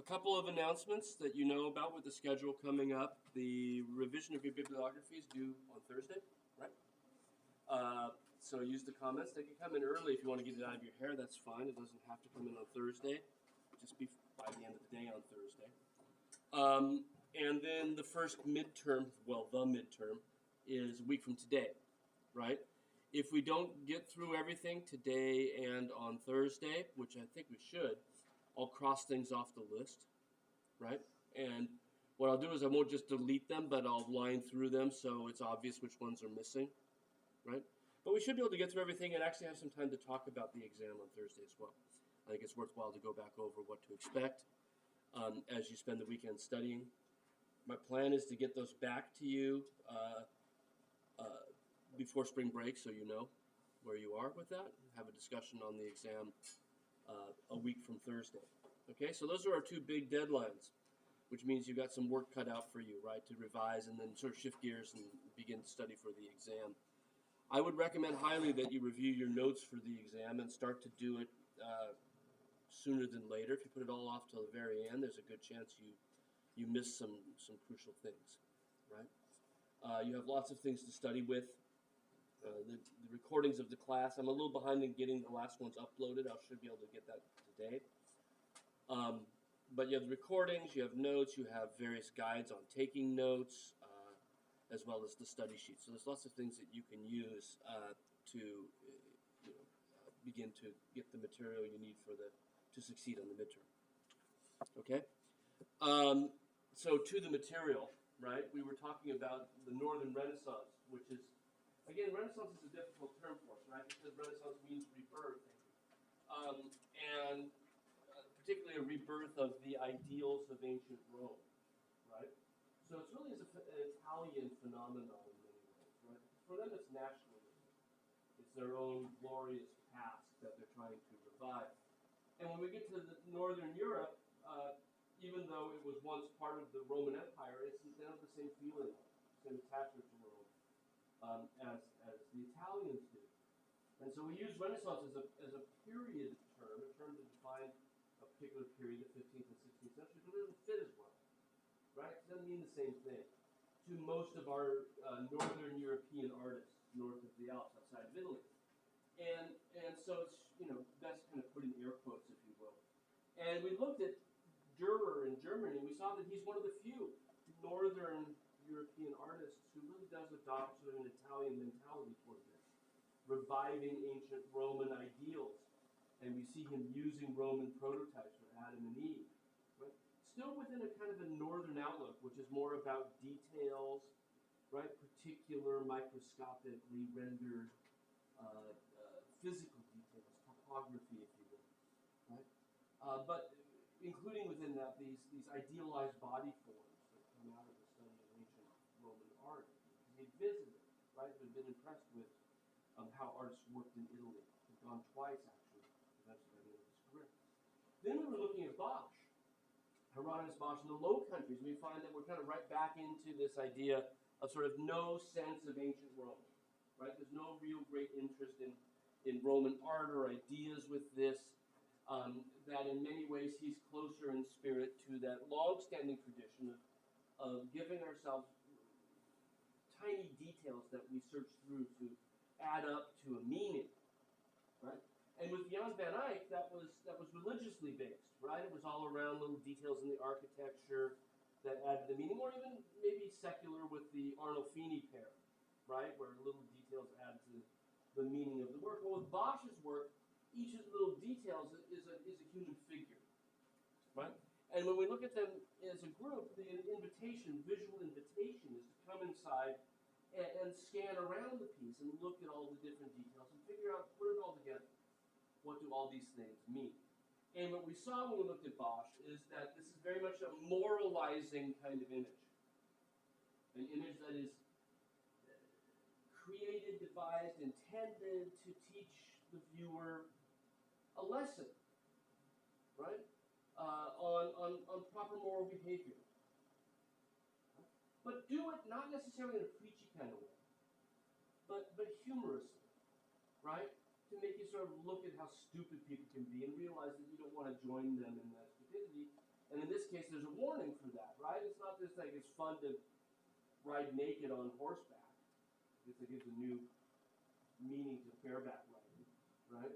couple of announcements that you know about with the schedule coming up. The revision of your bibliography is due on Thursday, right? So use the comments. They can come in early if you want to get it out of your hair. That's fine. It doesn't have to come in on Thursday. Just be by the end of the day on Thursday. And then the first midterm, the midterm, is a week from today, right? If we don't get through everything today and on Thursday, which I think we should, I'll cross things off the list, right? And what I'll do is I won't just delete them, but I'll line through them so it's obvious which ones are missing, right? But we should be able to get through everything and actually have some time to talk about the exam on Thursday as well. I think it's worthwhile to go back over what to expect as you spend the weekend studying. My plan is to get those back to you before spring break so you know where you are with that. Have a discussion on the exam a week from Thursday. Okay, so those are our two big deadlines, which means you've got some work cut out for you, right, to revise and then sort of shift gears and begin to study for the exam. I would recommend highly that you review your notes for the exam and start to do it sooner than later. If you put it all off till the very end, there's a good chance you miss some crucial things, right? You have lots of things to study with. The recordings of the class, I'm a little behind in getting the last ones uploaded. I should be able to get that today. But you have the recordings, you have notes, you have various guides on taking notes, as well as the study sheet. So there's lots of things that you can use to begin to get the material you need to succeed on the midterm. Okay? So to the material, right? We were talking about the Northern Renaissance, which is, again, Renaissance is a difficult term for us, right? Because Renaissance means rebirth. And particularly a rebirth of the ideals of ancient Rome, right? So it's really an Italian phenomenon in many ways, right? For them, it's nationalism. It's their own glorious past that they're trying to revive. And when we get to Northern Europe, even though it was once part of the Roman Empire, they don't have the same feeling, same attachment to Rome as the Italians do. And so we use Renaissance as a period term, a term to define a particular period, the 15th and 16th century, but it doesn't fit as well, right? It doesn't mean the same thing to most of our Northern European artists, north of the Alps, outside of Italy. And so it's, that's kind of putting air quotes, if you will. And we looked at Dürer in Germany, and we saw that he's one of the few Northern European artists who really does adopt sort of an Italian mentality toward this, reviving ancient Roman ideals. And we see him using Roman prototypes for Adam and Eve, right? Still within a kind of a northern outlook, which is more about details, right? Particular microscopically rendered physical details, topography, if you will, right? But including within that these idealized body forms that come out of the study of ancient Roman art. He visited, right? Had been impressed with how artists worked in Italy. Had gone twice, actually, eventually by the end of his career. Then we were looking at Bosch, Hieronymus Bosch in the Low Countries. We find that we're kind of right back into this idea of sort of no sense of ancient Rome, right? There's no real great interest in Roman art or ideas with this. That in many ways he's closer in spirit to that long-standing tradition of giving ourselves tiny details that we search through to add up to a meaning, right? And with Jan van Eyck, that was religiously based, right? It was all around little details in the architecture that added the meaning, or even maybe secular with the Arnolfini pair, right? Where little details add to the meaning of the work. Well, with Bosch's work, each of the little details is a human figure, right? And when we look at them as a group, the visual invitation, is to come inside and scan around the piece and look at all the different details and figure out, put it all together. What do all these things mean? And what we saw when we looked at Bosch is that this is very much a moralizing kind of image. An image that is created, devised, intended to teach the viewer a lesson, right, on proper moral behavior. But do it not necessarily in a preachy kind of way, but humorously, right, to make you sort of look at how stupid people can be and realize that you don't want to join them in that stupidity. And in this case, there's a warning for that, right? It's not just like it's fun to ride naked on horseback. I guess it gives a new meaning to bareback riding, right?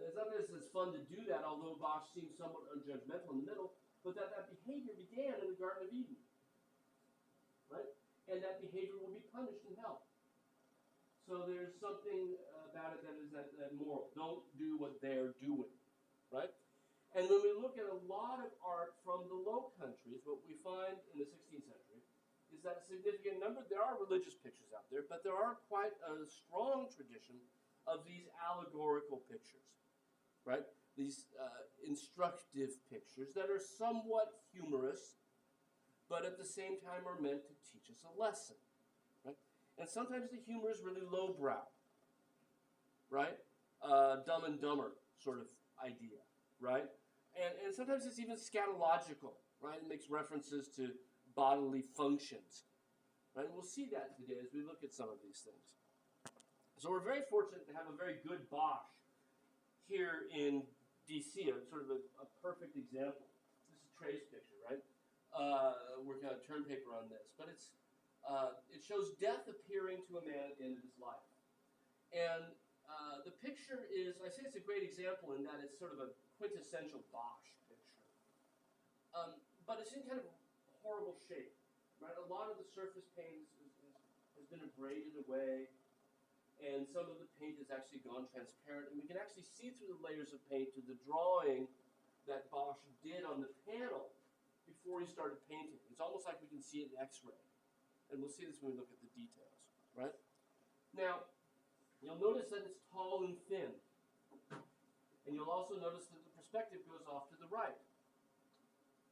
It's not just it's fun to do that, although Bosch seems somewhat unjudgmental in the middle, but that behavior began in the Garden of Eden, right? And that behavior will be punished in hell. So there's something about it that is that moral. Don't do what they're doing, right? And when we look at a lot of art from the Low Countries, what we find in the 16th century is that a significant number, there are religious pictures out there, but there are quite a strong tradition of these allegorical pictures, right? These instructive pictures that are somewhat humorous, but at the same time are meant to teach us a lesson, right? And sometimes the humor is really lowbrow, right? Dumb and Dumber sort of idea, right? And sometimes it's even scatological, right? It makes references to bodily functions, right? And we'll see that today as we look at some of these things. So we're very fortunate to have a very good Bosch here in DC, sort of a perfect example. This is Trey's picture, right? Working on term paper on this, but it shows death appearing to a man at the end of his life. And the picture is, I say it's a great example in that it's sort of a quintessential Bosch picture. But it's in kind of horrible shape, right? A lot of the surface paint has been abraded away, and some of the paint has actually gone transparent, and we can actually see through the layers of paint to the drawing that Bosch did on the panel before he started painting. It's almost like we can see it in X-ray, and we'll see this when we look at the details, right? Now, you'll notice that it's tall and thin. And you'll also notice that the perspective goes off to the right.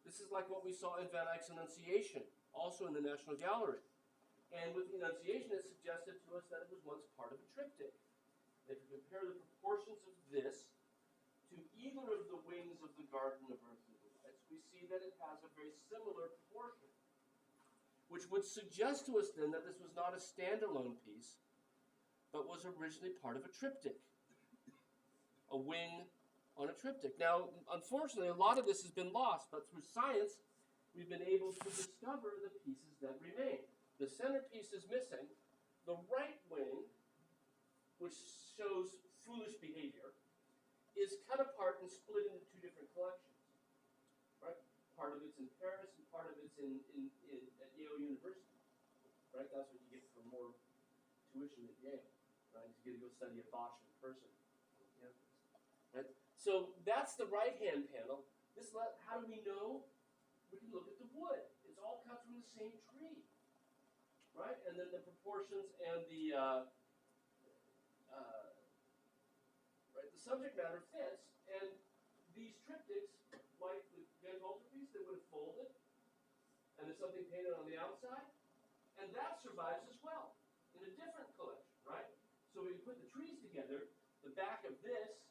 This is like what we saw in Van Eyck's Annunciation, also in the National Gallery. And with the Annunciation, it suggested to us that it was once part of a triptych. If you compare the proportions of this to either of the wings of the Garden of Earthly Delights, we see that it has a very similar proportion, which would suggest to us then that this was not a standalone piece, but was originally part of a triptych. A wing on a triptych. Now, unfortunately, a lot of this has been lost, but through science, we've been able to discover the pieces that remain. The centerpiece is missing. The right wing, which shows foolish behavior, is cut apart and split into two different collections. Right? Part of it's in Paris, and part of it's at Yale University. Right? That's what you get for more tuition at Yale. Right? You get to go study a Bosch in person. Right? So that's the right-hand panel. How do we know? We can look at the wood. It's all cut from the same tree, right? And then the proportions and the subject matter fits. And these triptychs, like the Van Gogh piece, they would have folded, and there's something painted on the outside, and that survives as well in a different collection, right? So we put the trees together. The back of this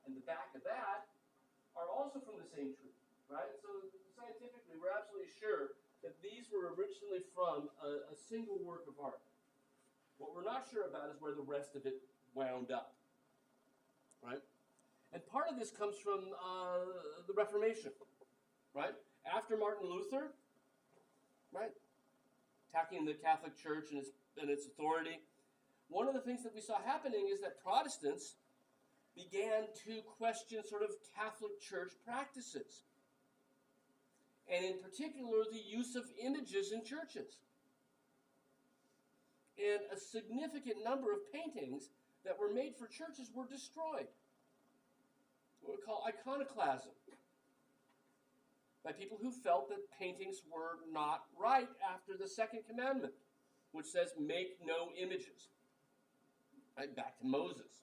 and the back of that are also from the same tree, right? So scientifically, we're absolutely sure that these were originally from a single work of art. What we're not sure about is where the rest of it wound up, right? And part of this comes from the Reformation, right? After Martin Luther, right, attacking the Catholic Church and its authority, one of the things that we saw happening is that Protestants began to question sort of Catholic Church practices, and in particular the use of images in churches. And a significant number of paintings that were made for churches were destroyed. What we call iconoclasm, by people who felt that paintings were not right after the Second Commandment, which says, make no images. Right, back to Moses.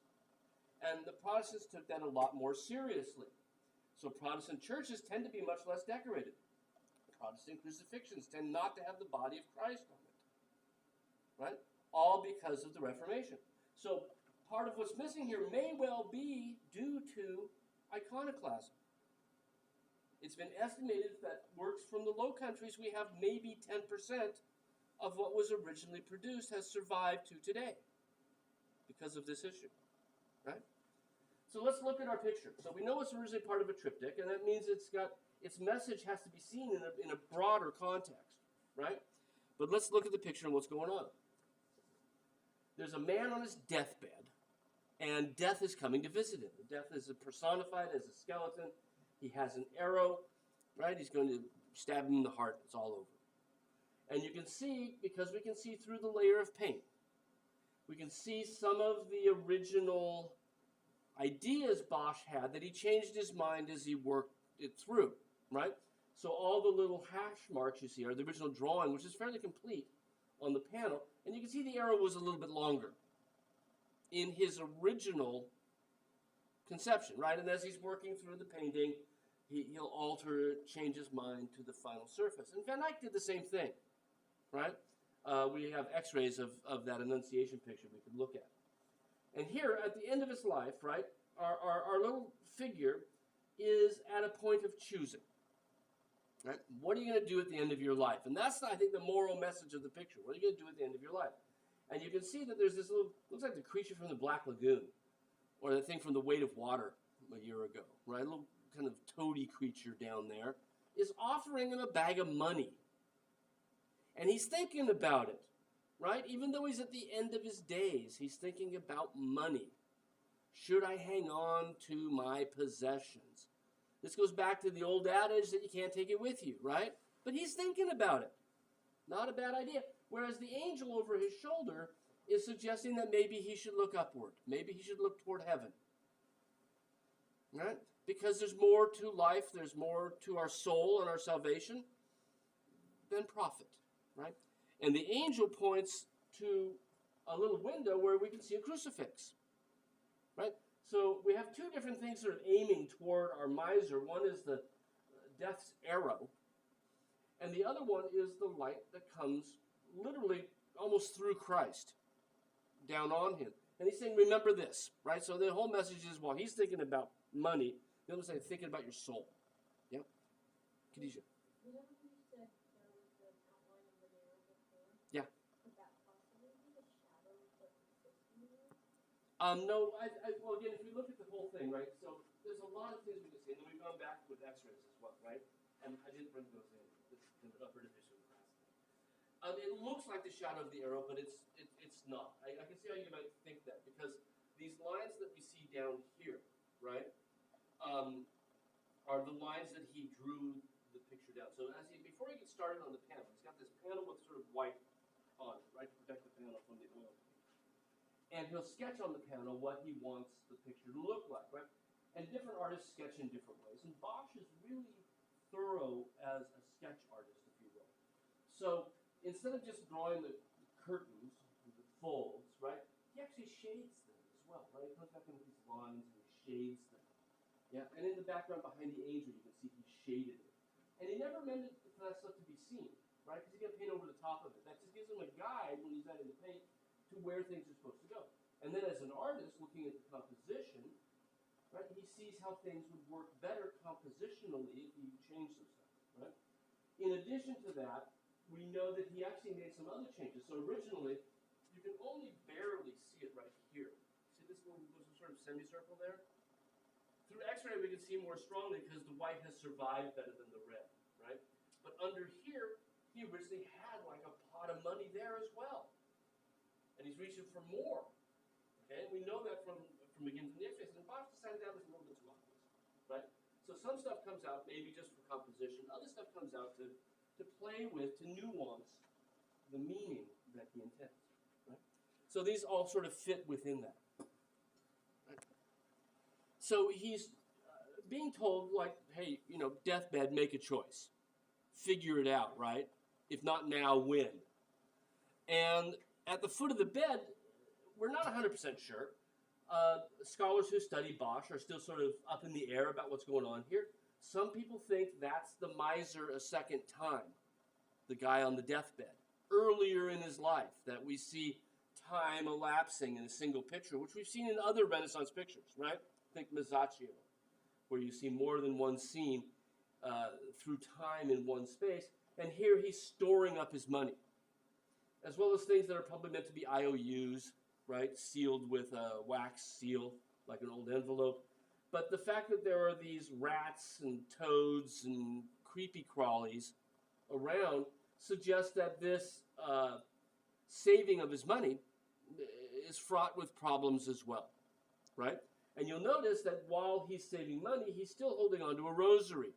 And the Protestants took that a lot more seriously. So Protestant churches tend to be much less decorated. Protestant crucifixions tend not to have the body of Christ on it. Right? All because of the Reformation. So part of what's missing here may well be due to iconoclasm. It's been estimated that works from the Low Countries, we have maybe 10% of what was originally produced has survived to today because of this issue. Right? So let's look at our picture. So we know it's originally part of a triptych, and that means its message has to be seen in a broader context, right? But let's look at the picture and what's going on. There's a man on his deathbed, and death is coming to visit him. Death is personified as a skeleton. He has an arrow, right? He's going to stab him in the heart. It's all over. And you can see, because we can see through the layer of paint, we can see some of the original ideas Bosch had that he changed his mind as he worked it through, right? So all the little hash marks you see are the original drawing, which is fairly complete on the panel. And you can see the arrow was a little bit longer in his original conception, right? And as he's working through the painting, he'll alter it, change his mind to the final surface. And Van Eyck did the same thing, right? We have x-rays of that Annunciation picture we could look at. And here, at the end of his life, right, our little figure is at a point of choosing. Right? What are you going to do at the end of your life? And that's, I think, the moral message of the picture. What are you going to do at the end of your life? And you can see that there's this little, looks like the creature from the Black Lagoon, or the thing from The Weight of Water a year ago, right? A little kind of toady creature down there is offering him a bag of money. And he's thinking about it, right? Even though he's at the end of his days, he's thinking about money. Should I hang on to my possessions? This goes back to the old adage that you can't take it with you, right? But he's thinking about it. Not a bad idea. Whereas the angel over his shoulder is suggesting that maybe he should look upward. Maybe he should look toward heaven. Right? Because there's more to life, there's more to our soul and our salvation than profit. Right? And the angel points to a little window where we can see a crucifix. Right? So we have two different things sort of aiming toward our miser. One is the death's arrow, and the other one is the light that comes literally almost through Christ down on him. And he's saying, remember this, right? So the whole message is, while he's thinking about money, the other saying, thinking about your soul. Yeah? Khadijah. Yeah. No, well, again, if we look at the whole thing, right, so there's a lot of things we can see, and then we've gone back with x-rays as well, right? And I didn't bring those in. This is the upper division class. It looks like the shadow of the arrow, but it's not. I can see how you might think that, because these lines that we see down here, right, are the lines that he drew the picture down. So before he gets started on the panel, he's got this panel with sort of white on it, right, to protect the panel from the oil. And he'll sketch on the panel what he wants the picture to look like, right? And different artists sketch in different ways. And Bosch is really thorough as a sketch artist, if you will. So instead of just drawing the curtains, the folds, right, he actually shades them as well, right? He comes back into these lines and he shades them. Yeah, and in the background behind the angel, you can see he shaded it. And he never meant for that stuff to be seen, right? Because he got paint over the top of it. That just gives him a guide when he's adding the paint to where things are supposed to go. And then as an artist looking at the composition, right, he sees how things would work better compositionally if you change some stuff, right? In addition to that, we know that he actually made some other changes. So originally, you can only barely see it right here. See this little sort of semicircle there? Through x-ray, we can see more strongly because the white has survived better than the red, right? But under here, he originally had like a pot of money there as well. And he's reaching for more. Okay, and we know that from again from the x-rays. And Bosch decided that was a little bit too obvious, right? So some stuff comes out maybe just for composition. Other stuff comes out to play with, to nuance the meaning that he intends. Right? So these all sort of fit within that. Right? So he's being told, like, hey, you know, deathbed, make a choice. Figure it out, right? If not now, when? And at the foot of the bed, we're not 100% sure. Scholars who study Bosch are still sort of up in the air about what's going on here. Some people think that's the miser a second time, the guy on the deathbed, earlier in his life, that we see time elapsing in a single picture, which we've seen in other Renaissance pictures, right? Think Masaccio, where you see more than one scene through time in one space. And here he's storing up his money, as well as things that are probably meant to be IOUs, right, sealed with a wax seal, like an old envelope. But the fact that there are these rats and toads and creepy crawlies around suggests that this saving of his money is fraught with problems as well, right? And you'll notice that while he's saving money, he's still holding on to a rosary.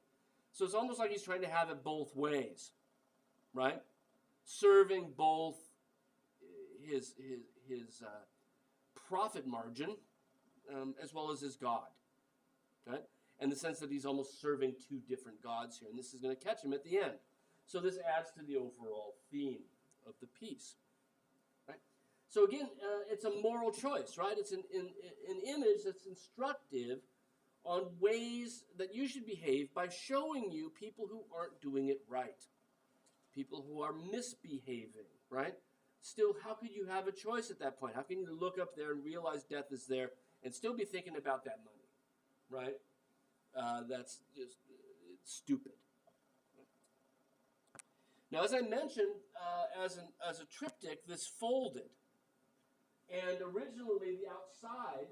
So it's almost like he's trying to have it both ways, right? Serving both his profit margin as well as his God, right? And the sense that he's almost serving two different gods here, and this is going to catch him at the end. So this adds to the overall theme of the piece, right? So again, it's a moral choice, right? It's an image that's instructive on ways that you should behave by showing you people who aren't doing it right, people who are misbehaving, right? Still, how could you have a choice at that point? How can you look up there and realize death is there and still be thinking about that money, right? That's just stupid. Now, as I mentioned, as a triptych, this folded. And originally, the outside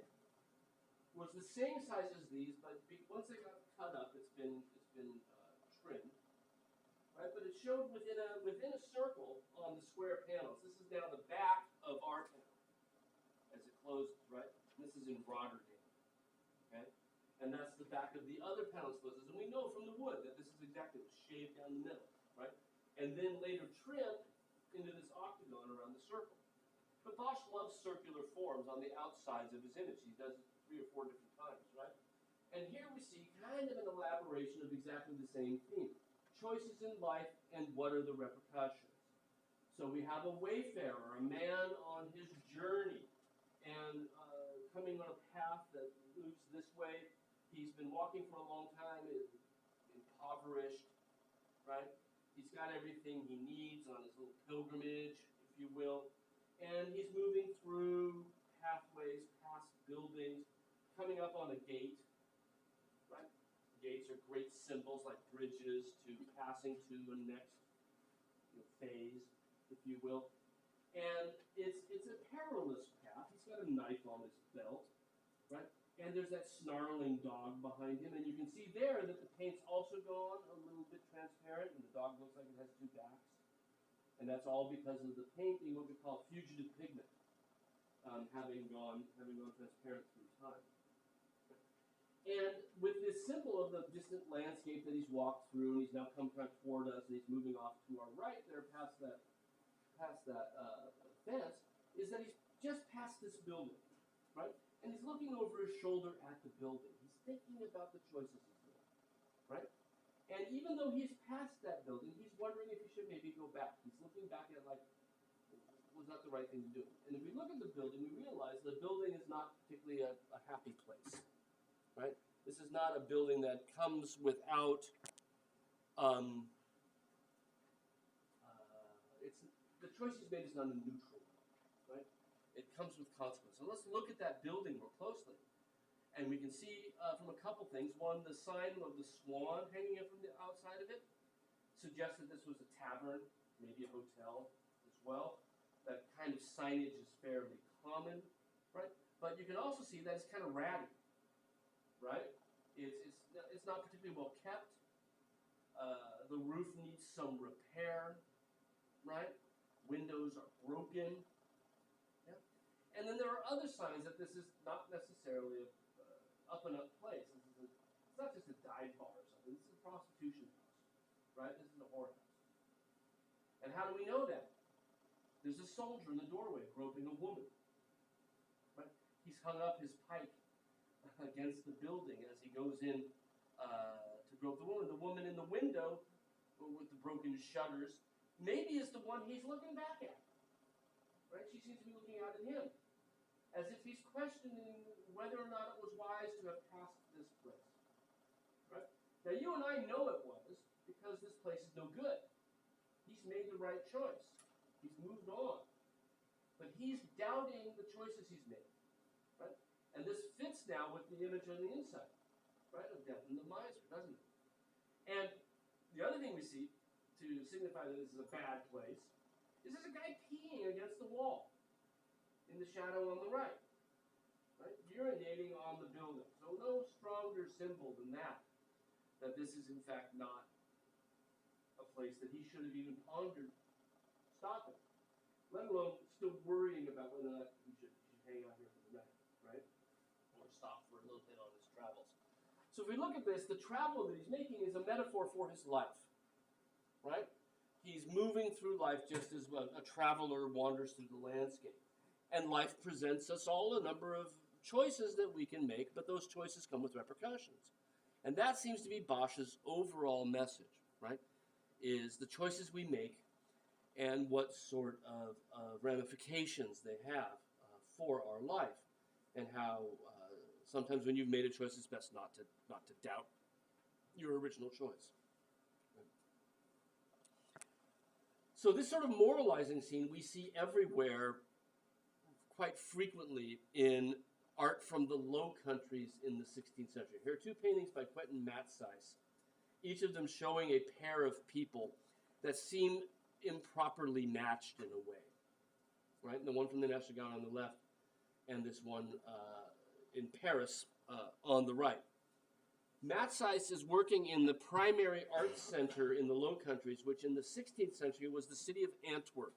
was the same size as these, but once it got cut up, it's been trimmed, right? But it showed within a circle on the square panels. This is now the back of our panel as it closes, right? And this is in Rotterdam, okay? And that's the back of the other panel closes. And we know from the wood that this is exactly what shaved down the middle, right? And then later trimmed into this octagon around the circle. But Bosch loves circular forms on the outsides of his image. He does it 3 or 4 different times, right? And here we see kind of an elaboration of exactly the same theme. Choices in life and what are the repercussions. So we have a wayfarer, a man on his journey, and coming on a path that moves this way. He's been walking for a long time, impoverished, right? He's got everything he needs on his little pilgrimage, if you will. And he's moving through pathways, past buildings, coming up on a gate, right? Gates are great symbols like bridges to passing to a next phase, if you will. And it's a perilous path. He's got a knife on his belt, right? And there's that snarling dog behind him. And you can see there that the paint's also gone a little bit transparent, and the dog looks like it has 2 backs. And that's all because of the paint being what we call fugitive pigment, having gone transparent through time. And with this symbol of the distant landscape that he's walked through, and he's now come toward us, and he's moving off to our right there past that fence, is that he's just past this building, right? And he's looking over his shoulder at the building. He's thinking about the choices he's made, right? And even though he's past that building, he's wondering if he should maybe go back. He's looking back at like, was that the right thing to do? And if we look at the building, we realize the building is not particularly a happy place, right? This is not a building that comes without, the choice he's made is not a neutral one, right? It comes with consequences. So let's look at that building more closely. And we can see from a couple things. One, the sign of the swan hanging up from the outside of it suggests that this was a tavern, maybe a hotel as well. That kind of signage is fairly common, right? But you can also see that it's kind of ratty, right? It's not particularly well kept. The roof needs some repair, right? Windows are broken. Yeah? And then there are other signs that this is not necessarily a up-and-up place. It's not just a dive bar or something. This is a prostitution house, right? This is a whorehouse. And how do we know that? There's a soldier in the doorway groping a woman, right? He's hung up his pike against the building as he goes in to grope the woman. The woman in the window with the broken shutters maybe is the one he's looking back at, right? She seems to be looking out at him, as if he's questioning whether or not it was wise to have passed this place, right? Now, you and I know it was, because this place is no good. He's made the right choice. He's moved on. But he's doubting the choices he's made, right? And this fits now with the image on the inside, right, of death and the miser, doesn't it? And the other thing we see, to signify that this is a bad place, is there's a guy peeing against the wall in the shadow on the right. right? Urinating on the building. So no stronger symbol than that this is in fact not a place that he should have even pondered stopping, let alone still worrying about whether or not he should hang out here for the night, right? Or stop for a little bit on his travels. So if we look at this, the travel that he's making is a metaphor for his life, right? He's moving through life just as a traveler wanders through the landscape. And life presents us all a number of choices that we can make, but those choices come with repercussions. And that seems to be Bosch's overall message, right? Is the choices we make and what sort of ramifications they have for our life, and how sometimes when you've made a choice, it's best not to doubt your original choice. So this sort of moralizing scene we see everywhere quite frequently in art from the Low Countries in the 16th century. Here are two paintings by Quentin Matsys, each of them showing a pair of people that seem improperly matched in a way, right? The one from the National Gallery on the left, and this one in Paris on the right. Matsys is working in the primary art center in the Low Countries, which in the 16th century was the city of Antwerp.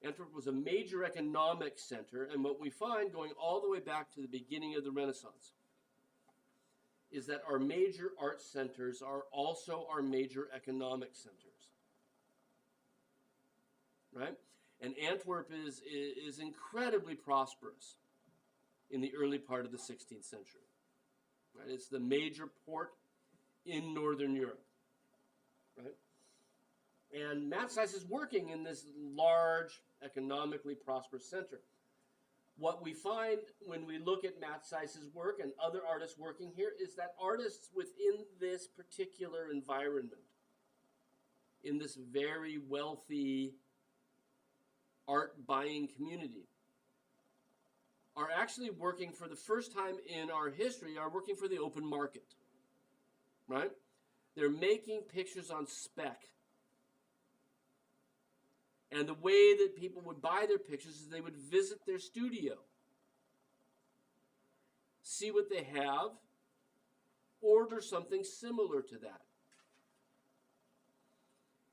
Antwerp was a major economic center, and what we find going all the way back to the beginning of the Renaissance is that our major art centers are also our major economic centers, right? And Antwerp is incredibly prosperous in the early part of the 16th century. Right? It's the major port in Northern Europe, right? And Matsys is working in this large, economically prosperous center. What we find when we look at Matsys's work and other artists working here is that artists within this particular environment, in this very wealthy art buying community, are actually working for the first time in our history, are working for the open market, right? They're making pictures on spec. And the way that people would buy their pictures is they would visit their studio, see what they have, order something similar to that.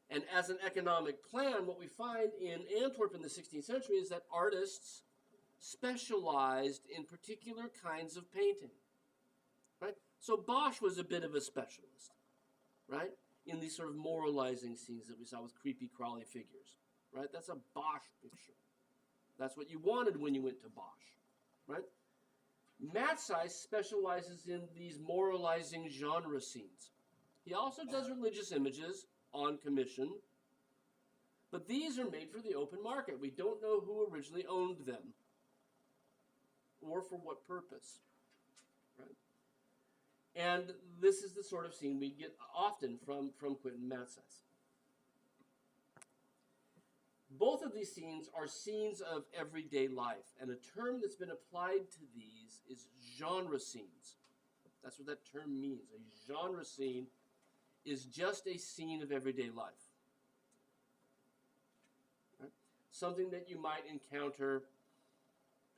And as an economic plan, what we find in Antwerp in the 16th century is that artists specialized in particular kinds of painting, right? So Bosch was a bit of a specialist, right? In these sort of moralizing scenes that we saw with creepy, crawly figures, right? That's a Bosch picture. That's what you wanted when you went to Bosch, right? Matsys specializes in these moralizing genre scenes. He also does religious images on commission, but these are made for the open market. We don't know who originally owned them or for what purpose, right? And this is the sort of scene we get often from Quentin Matsys. Both of these scenes are scenes of everyday life, and a term that's been applied to these is genre scenes. That's what that term means. A genre scene is just a scene of everyday life. Right? Something that you might encounter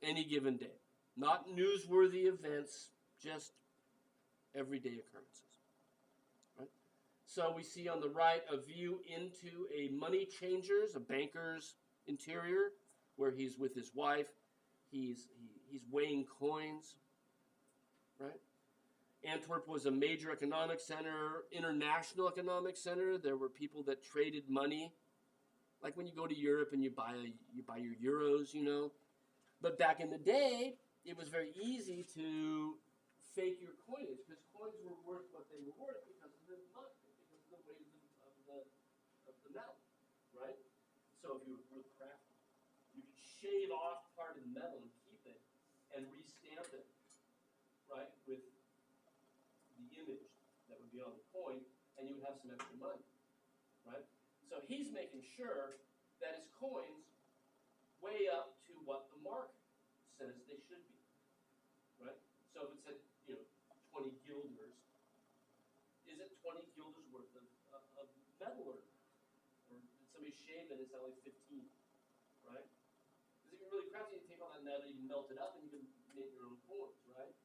any given day. Not newsworthy events, just everyday occurrences. Right? So we see on the right a view into a money changer's, a banker's interior, where he's with his wife. He's weighing coins. Right? Antwerp was a major economic center, international economic center. There were people that traded money, like when you go to Europe and you buy your euros, you know. But back in the day, it was very easy to fake your coinage because coins were worth what they were worth because of the weight of the metal, right? So if you were real crafty, you could shave off part of the metal and keep it and restamp it, right, with the image that would be on the coin, and you would have some extra money, right? So he's making sure that his coins weigh up to what the mark says they should be, right? So if it said, 20 guilders, is it 20 guilders worth of metal or did somebody shave it and it's only 15, right? Because if you're really crafty, you take all that metal, you can melt it up, and you can mint your own coins, right?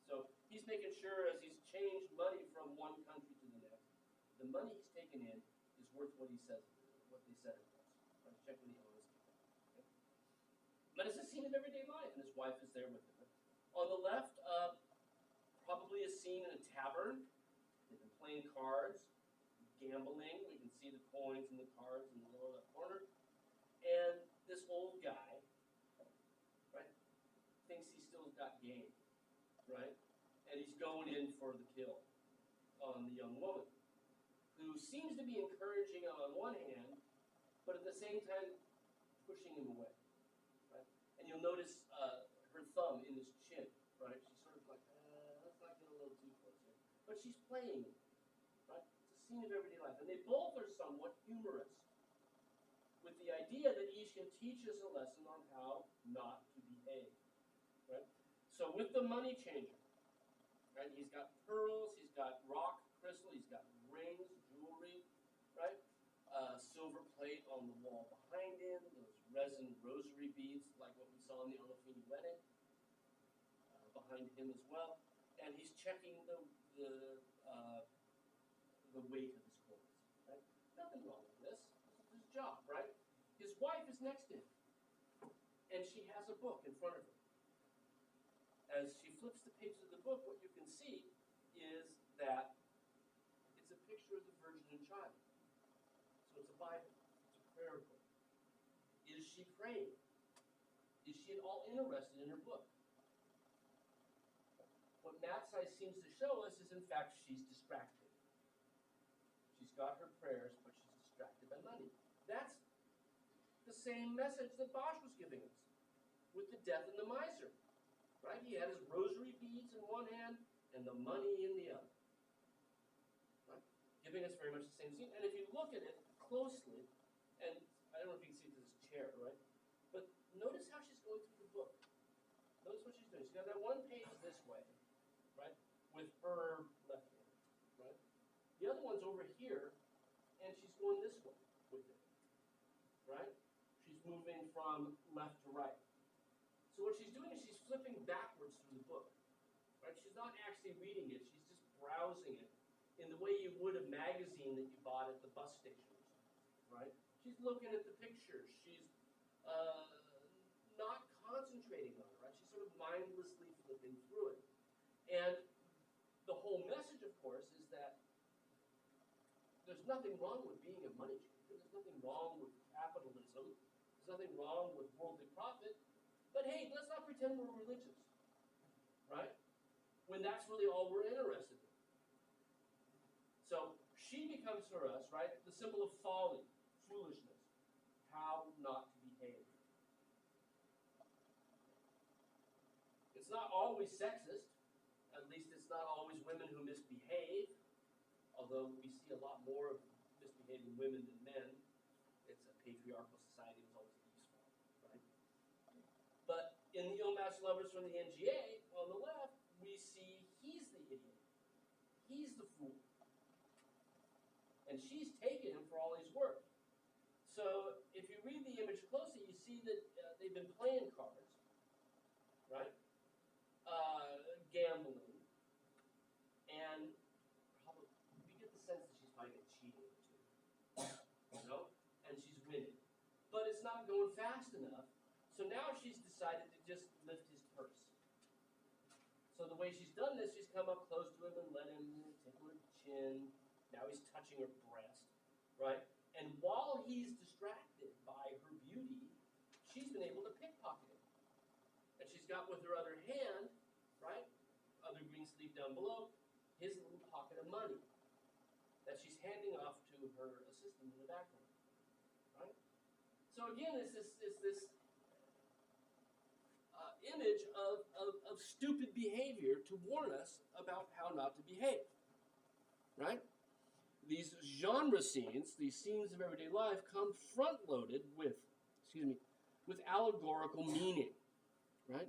So he's making sure as he's changed money from one country to the next, the money he's taken in is worth what he says, what they said it was. Right? Check with the honest people. Okay? But it's a scene of everyday life, and his wife is there with him. On the left, probably a scene in a tavern. They've been playing cards, gambling. We can see the coins and the cards in the lower left corner. And this old guy, right, thinks he still got game, right? And he's going in for the kill on the young woman, who seems to be encouraging him on one hand, but at the same time pushing him away, right? And you'll notice her thumb in his chin, right? She's sort of like, let's not get a little too close here. But she's playing him, right? It's a scene of everyday life. And they both are somewhat humorous, with the idea that each can teach us a lesson on how not to behave, right? So with the money changer, right, he's got pearls, he's got rock crystal, he's got rings, jewelry, right? Silver plate on the wall behind him, those resin rosary beads like what we saw in the Arnolfini wedding, behind him as well. And he's checking the weight of his coins, right? Nothing wrong with this. This is his job, right? His wife is next to him, and she has a book in front of her. As she flips the pages of the book, what you can see is that it's a picture of the Virgin and Child. So it's a Bible. It's a prayer book. Is she praying? Is she at all interested in her book? What Matthesius seems to show us is, in fact, she's distracted. She's got her prayers, but she's distracted by money. That's the same message that Bosch was giving us with the death and the miser. Right? He had his rosary beads in one hand and the money in the other. Right? Giving us very much the same scene. And if you look at it closely, and I don't know if you can see this chair, right? But notice how she's going through the book. Notice what she's doing. She's got that one page this way, right? With her left hand, right? The other one's over here, and she's going this way with it, right? She's moving from left to right. So what she's doing is she's flipping backwards through the book, right? She's not actually reading it. She's just browsing it in the way you would a magazine that you bought at the bus station, right? She's looking at the pictures. She's not concentrating on it, right? She's sort of mindlessly flipping through it. And the whole message, of course, is that there's nothing wrong with being a money changer. There's nothing wrong with capitalism. There's nothing wrong with worldly profit. But hey, let's not pretend we're religious, right? When that's really all we're interested in. So she becomes for us, right, the symbol of folly, foolishness, how not to behave. It's not always sexist. At least it's not always women who misbehave, although we see a lot more of misbehaving women than men. It's a patriarchal society. It's always useful, right? But in the Ill-Matched Lovers from the NGA, on the left, we see he's the idiot. He's the fool. And she's taken him for all he's worth. So if you read the image closely, you see that they've been playing cards, right? Gambling. And probably, we get the sense that she's probably cheating too. You know? And she's winning. But it's not going fast enough. So now she's decided to just lift his purse. So the way she's done this, she's come up close to him and let him tickle her chin. Now he's touching her breast, right? And while he's distracted by her beauty, she's been able to pickpocket him. And she's got with her other hand, right, other green sleeve down below, his little pocket of money that she's handing off to her assistant in the background, right? So again, it's this image of stupid behavior to warn us about how not to behave, right? These genre scenes, these scenes of everyday life, come front-loaded with allegorical meaning, right?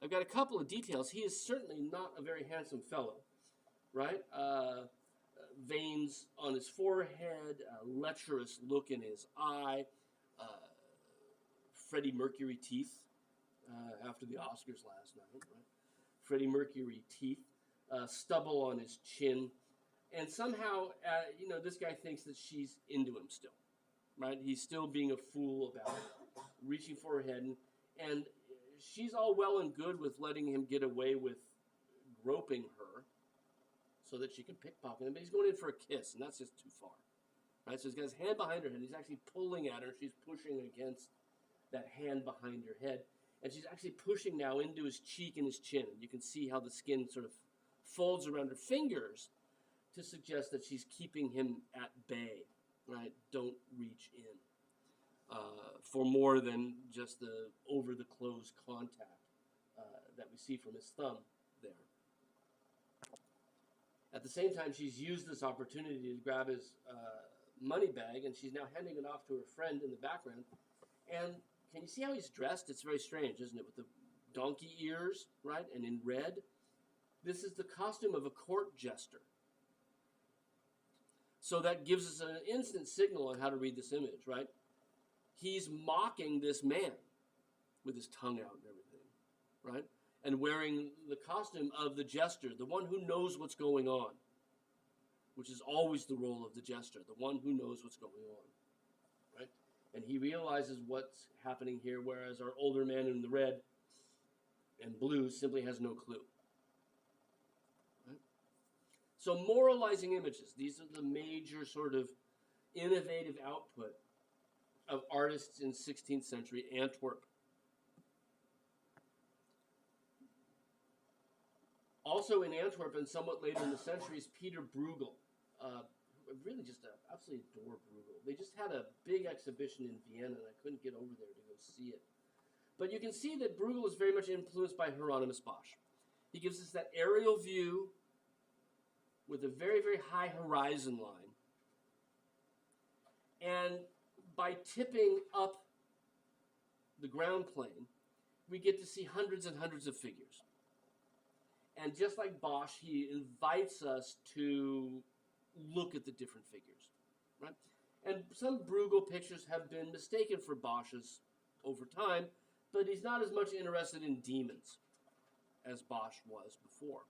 I've got a couple of details. He is certainly not a very handsome fellow, right? Veins on his forehead, a lecherous look in his eye, Freddie Mercury teeth, after the Oscars last night, right? Freddie Mercury teeth, stubble on his chin, and somehow, this guy thinks that she's into him still, right? He's still being a fool about it, reaching for her head, and she's all well and good with letting him get away with groping her so that she can pickpocket him, but he's going in for a kiss, and that's just too far, right? So he's got his hand behind her head, he's actually pulling at her, she's pushing against that hand behind her head, and she's actually pushing now into his cheek and his chin. You can see how the skin sort of folds around her fingers to suggest that she's keeping him at bay, right? Don't reach in for more than just the over-the-clothes contact that we see from his thumb there. At the same time, she's used this opportunity to grab his money bag, and she's now handing it off to her friend in the background. And can you see how he's dressed? It's very strange, isn't it? With the donkey ears, right, and in red. This is the costume of a court jester. So that gives us an instant signal on how to read this image, right? He's mocking this man with his tongue out and everything, right? And wearing the costume of the jester, the one who knows what's going on, which is always the role of the jester, the one who knows what's going on, right? And he realizes what's happening here, whereas our older man in the red and blue simply has no clue. Right? So moralizing images, these are the major sort of innovative output of artists in 16th century Antwerp. Also in Antwerp, and somewhat later in the century, is Peter Bruegel. Really just absolutely adore Bruegel. They just had a big exhibition in Vienna, and I couldn't get over there to go see it. But you can see that Bruegel is very much influenced by Hieronymus Bosch. He gives us that aerial view with a very, very high horizon line. And by tipping up the ground plane, we get to see hundreds and hundreds of figures. And just like Bosch, he invites us to look at the different figures, right? And some Bruegel pictures have been mistaken for Bosch's over time, but he's not as much interested in demons as Bosch was before,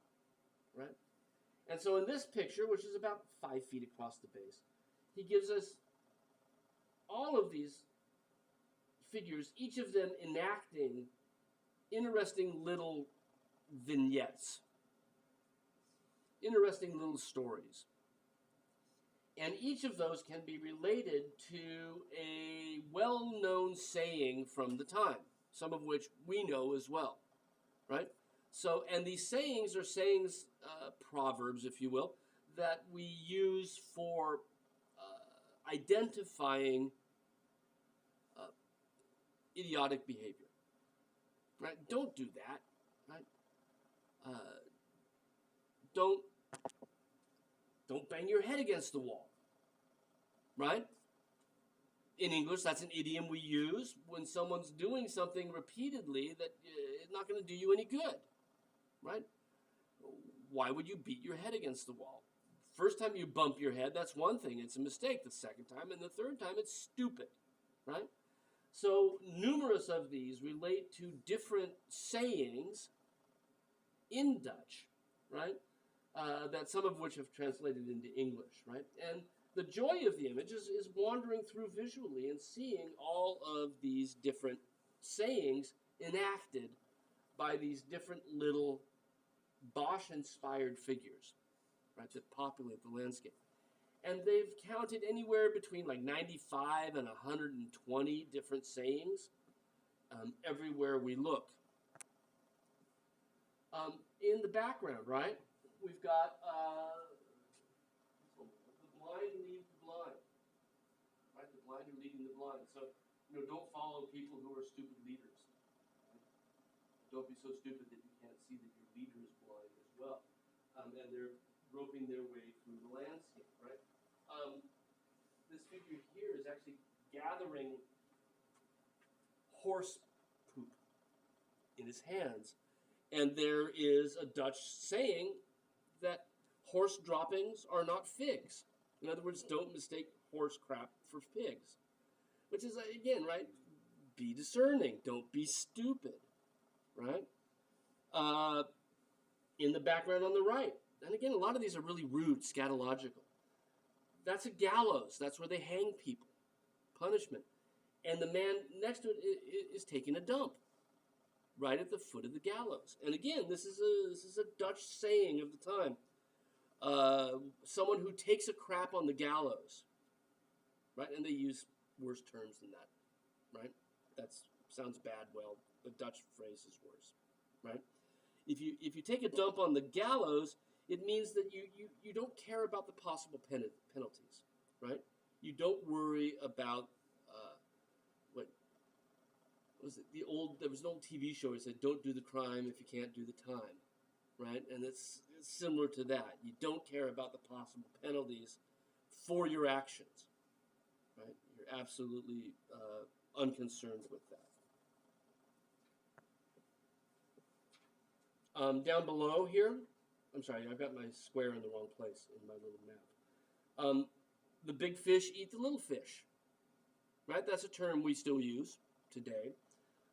right? And so in this picture, which is about 5 feet across the base, he gives us all of these figures, each of them enacting interesting little vignettes, interesting little stories. And each of those can be related to a well-known saying from the time, some of which we know as well, right? So, and these sayings are sayings, proverbs, if you will, that we use for identifying idiotic behavior, right? Don't do that, right? Don't bang your head against the wall, right? In English, that's an idiom we use when someone's doing something repeatedly that is not going to do you any good, right? Why would you beat your head against the wall? First time you bump your head, that's one thing. It's a mistake. The second time, and the third time, it's stupid, right? So numerous of these relate to different sayings in Dutch, right? That some of which have translated into English, right? And the joy of the image is wandering through visually and seeing all of these different sayings enacted by these different little Bosch-inspired figures, right, that populate the landscape. And they've counted anywhere between like 95 and 120 different sayings everywhere we look. In the background, right, we've got the blind lead the blind, right? The blind are leading the blind. So, don't follow people who are stupid leaders. Right? Don't be so stupid that you can't see that your leader is blind as well. And they're groping their way through the landscape, right? This figure here is actually gathering horse poop in his hands. And there is a Dutch saying that horse droppings are not figs. In other words, don't mistake horse crap for pigs. Which is, again, right, be discerning. Don't be stupid, right? In the background on the right. And again, a lot of these are really rude, scatological. That's a gallows. That's where they hang people. Punishment. And the man next to it is taking a dump right at the foot of the gallows. And again, this is a Dutch saying of the time. Someone who takes a crap on the gallows, right? And they use worse terms than that, right? That sounds bad. Well, the Dutch phrase is worse, right? If you take a dump on the gallows, it means that you don't care about the possible penalties, right? You don't worry about what was it? There was an old TV show that said, "Don't do the crime if you can't do the time," right? And it's similar to that. You don't care about the possible penalties for your actions, right? You're absolutely unconcerned with that. Down below here, I'm sorry, I've got my square in the wrong place in my little map. The big fish eat the little fish, right? That's a term we still use today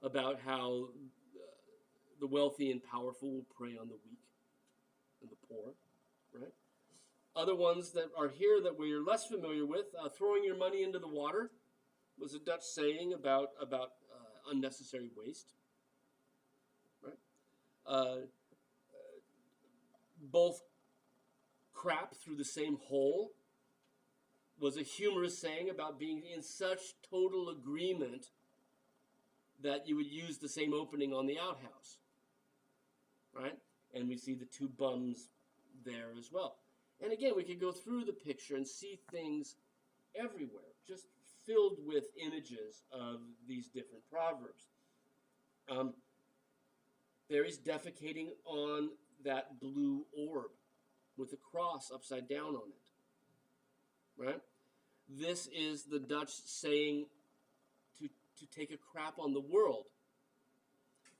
about how the wealthy and powerful will prey on the weak and the poor, right? Other ones that are here that we're less familiar with, throwing your money into the water was a Dutch saying about unnecessary waste, right? Both crap through the same hole was a humorous saying about being in such total agreement that you would use the same opening on the outhouse, right? And we see the two bums there as well. And again, we could go through the picture and see things everywhere, just filled with images of these different proverbs. There is defecating on that blue orb with a cross upside down on it, right? This is the Dutch saying to take a crap on the world.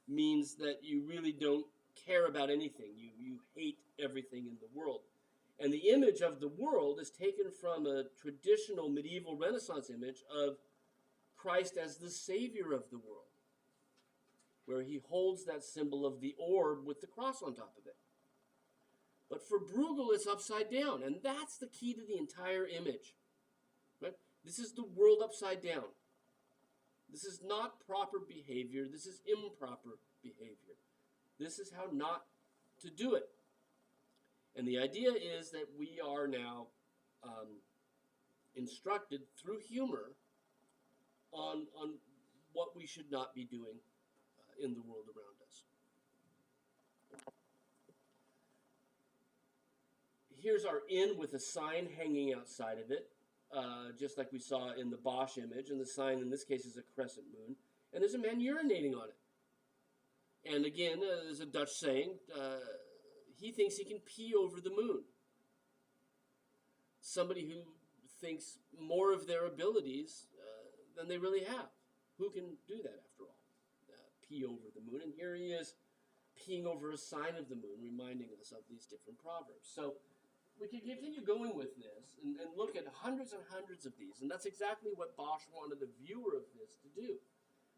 Means that you really don't care about anything. You hate everything in the world. And the image of the world is taken from a traditional medieval Renaissance image of Christ as the Savior of the world, where he holds that symbol of the orb with the cross on top of it. But for Bruegel, it's upside down, and that's the key to the entire image. Right? This is the world upside down. This is not proper behavior. This is improper behavior. This is how not to do it. And the idea is that we are now instructed through humor on what we should not be doing in the world around us. Here's our inn with a sign hanging outside of it, just like we saw in the Bosch image. And the sign in this case is a crescent moon. And there's a man urinating on it. And again, there's a Dutch saying, he thinks he can pee over the moon. Somebody who thinks more of their abilities than they really have. Who can do that after all? Pee over the moon. And here he is peeing over a sign of the moon, reminding us of these different proverbs. So we can continue going with this and look at hundreds and hundreds of these. And that's exactly what Bosch wanted the viewer of this to do,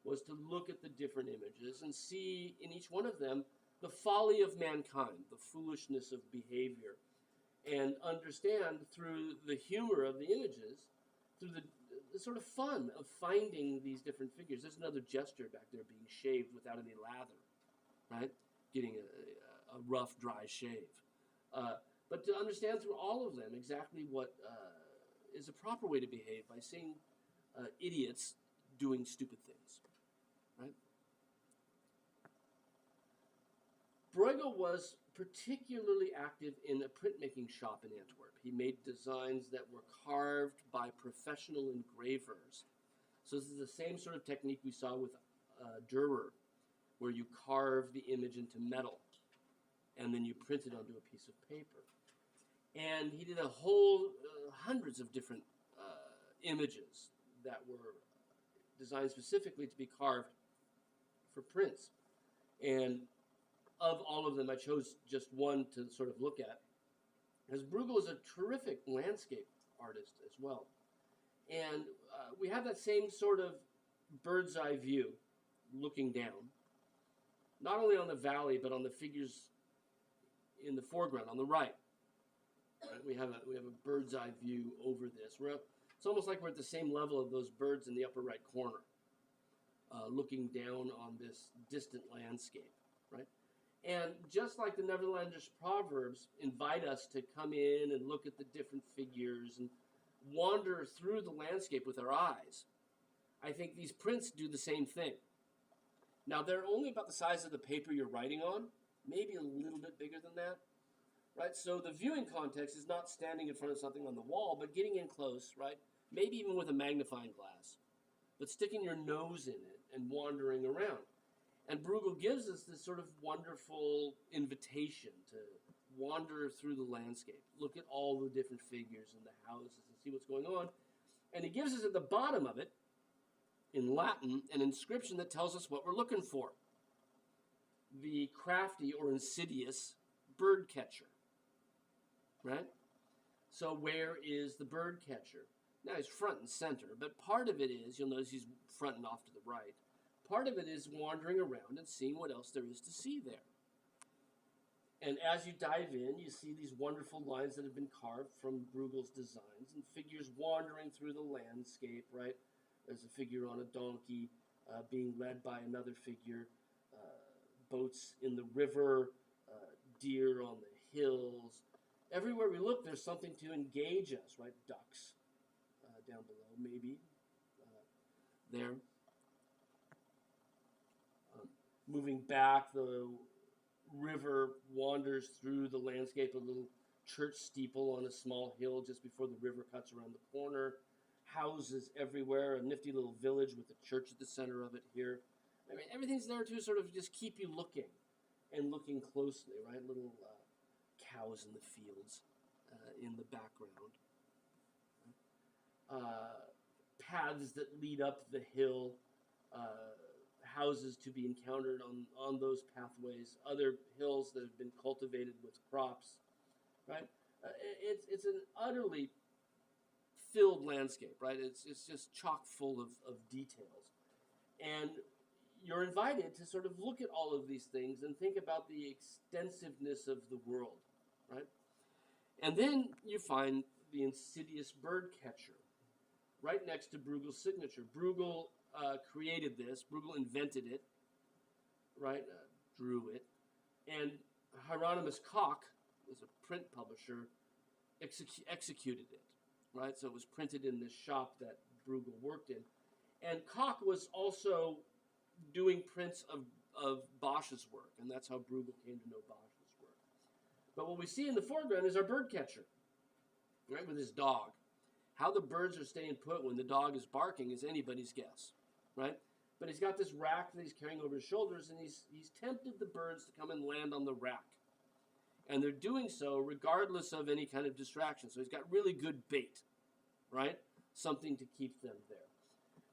was to look at the different images and see in each one of them the folly of mankind, the foolishness of behavior, and understand through the humor of the images, through the sort of fun of finding these different figures. There's another gesture back there being shaved without any lather, right? Getting a rough, dry shave. But to understand through all of them exactly what is a proper way to behave by seeing idiots doing stupid things, right? Bruegel was particularly active in a printmaking shop in Antwerp. He made designs that were carved by professional engravers. So this is the same sort of technique we saw with Dürer, where you carve the image into metal and then you print it onto a piece of paper. And he did a whole hundreds of different images that were designed specifically to be carved for prints. And of all of them, I chose just one to sort of look at, because Bruegel is a terrific landscape artist as well. And we have that same sort of bird's eye view, looking down. not only on the valley, but on the figures in the foreground, on the right. Right? We have a bird's eye view over this. It's almost like we're at the same level of those birds in the upper right corner, looking down on this distant landscape, right? And just like the Netherlandish proverbs invite us to come in and look at the different figures and wander through the landscape with our eyes, I think these prints do the same thing. Now, they're only about the size of the paper you're writing on, maybe a little bit bigger than that, right? So the viewing context is not standing in front of something on the wall, but getting in close, right? Maybe even with a magnifying glass, but sticking your nose in it and wandering around. And Bruegel gives us this sort of wonderful invitation to wander through the landscape, look at all the different figures in the houses and see what's going on. And he gives us at the bottom of it, in Latin, an inscription that tells us what we're looking for. The crafty or insidious bird catcher, right? So where is the bird catcher? Now he's front and center, but part of it is, you'll notice he's front and off to the right. Part of it is wandering around and seeing what else there is to see there. And as you dive in, you see these wonderful lines that have been carved from Bruegel's designs and figures wandering through the landscape, right? There's a figure on a donkey being led by another figure, boats in the river, deer on the hills. Everywhere we look, there's something to engage us, right? Ducks down below, maybe, there. Moving back, the river wanders through the landscape, a little church steeple on a small hill just before the river cuts around the corner. Houses everywhere, a nifty little village with a church at the center of it here. I mean, everything's there to sort of just keep you looking and looking closely, right? Little cows in the fields in the background. Paths that lead up the hill, houses to be encountered on those pathways, other hills that have been cultivated with crops, right? It's an utterly filled landscape, right? It's just chock full of details. And you're invited to sort of look at all of these things and think about the extensiveness of the world, right? And then you find the insidious bird catcher right next to Bruegel's signature. Bruegel created this. Bruegel invented it, right? Drew it. And Hieronymus Koch was a print publisher, executed it, right? So it was printed in this shop that Bruegel worked in. And Koch was also doing prints of Bosch's work, and that's how Bruegel came to know Bosch's work. But what we see in the foreground is our bird catcher, right, with his dog. How the birds are staying put when the dog is barking is anybody's guess, right? But he's got this rack that he's carrying over his shoulders, and he's tempted the birds to come and land on the rack. And they're doing so regardless of any kind of distraction. So he's got really good bait, right? Something to keep them there.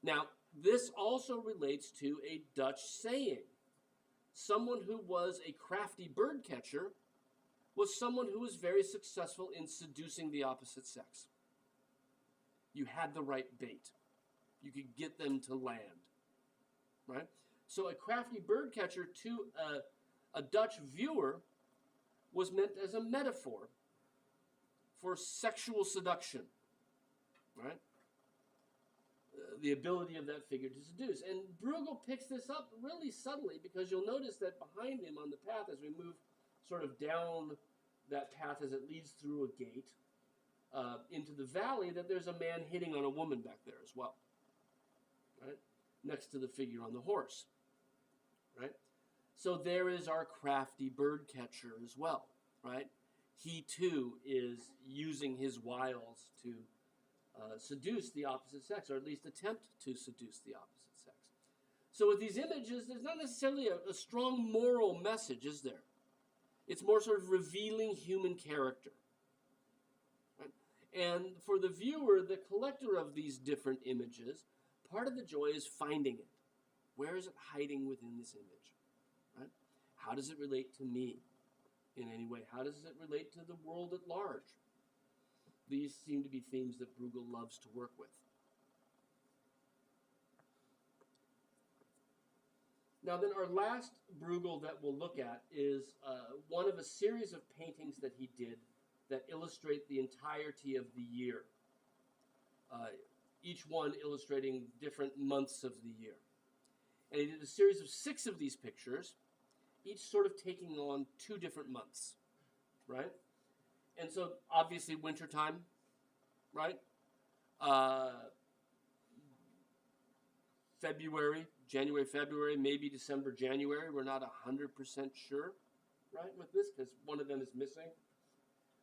Now, this also relates to a Dutch saying. Someone who was a crafty bird catcher was someone who was very successful in seducing the opposite sex. You had the right bait. You could get them to land, right? So a crafty bird catcher to a Dutch viewer was meant as a metaphor for sexual seduction, right? The ability of that figure to seduce. And Bruegel picks this up really subtly, because you'll notice that behind him on the path, as we move sort of down that path as it leads through a gate into the valley, that there's a man hitting on a woman back there as well, right? Next to the figure on the horse, right? So there is our crafty bird catcher as well, right? He too is using his wiles to seduce the opposite sex, or at least attempt to seduce the opposite sex. So with these images, there's not necessarily a strong moral message, is there? It's more sort of revealing human character. Right? And for the viewer, the collector of these different images, part of the joy is finding it. Where is it hiding within this image? Right? How does it relate to me in any way? How does it relate to the world at large? These seem to be themes that Bruegel loves to work with. Now then, our last Bruegel that we'll look at is one of a series of paintings that he did that illustrate the entirety of the year, each one illustrating different months of the year. And he did a series of 6 of these pictures, each sort of taking on 2 different months, right? And so, obviously, wintertime, right? February, January, February, maybe December, January. We're not 100% sure, right, with this, because one of them is missing.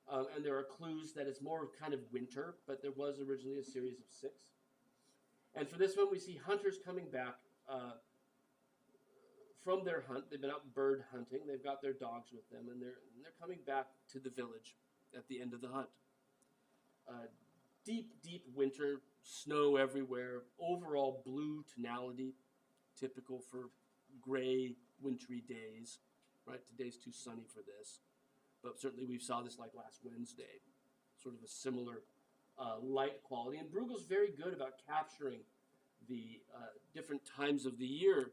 And there are clues that it's more kind of winter, but there was originally a series of 6. And for this one, we see hunters coming back from their hunt. They've been out bird hunting. They've got their dogs with them, and they're coming back to the village at the end of the hunt. Deep, deep winter, snow everywhere, overall blue tonality, typical for gray, wintry days, right? Today's too sunny for this, but certainly we saw this like last Wednesday, sort of a similar light quality. And Bruegel's very good about capturing the different times of the year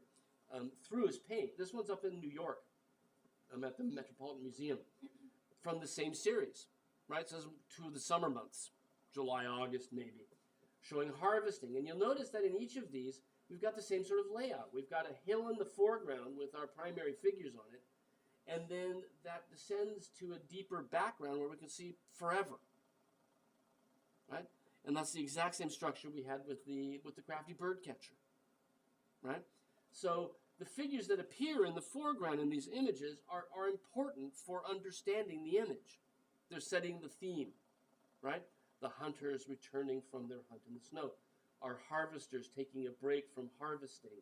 through his paint. This one's up in New York. I'm at the Metropolitan Museum from the same series, right? It says 2 of the summer months, July, August, maybe, showing harvesting. And you'll notice that in each of these, we've got the same sort of layout. We've got a hill in the foreground with our primary figures on it, and then that descends to a deeper background where we can see forever, right? And that's the exact same structure we had with the crafty bird catcher, right? So the figures that appear in the foreground in these images are important for understanding the image. They're setting the theme, right? The hunters returning from their hunt in the snow. Our harvesters taking a break from harvesting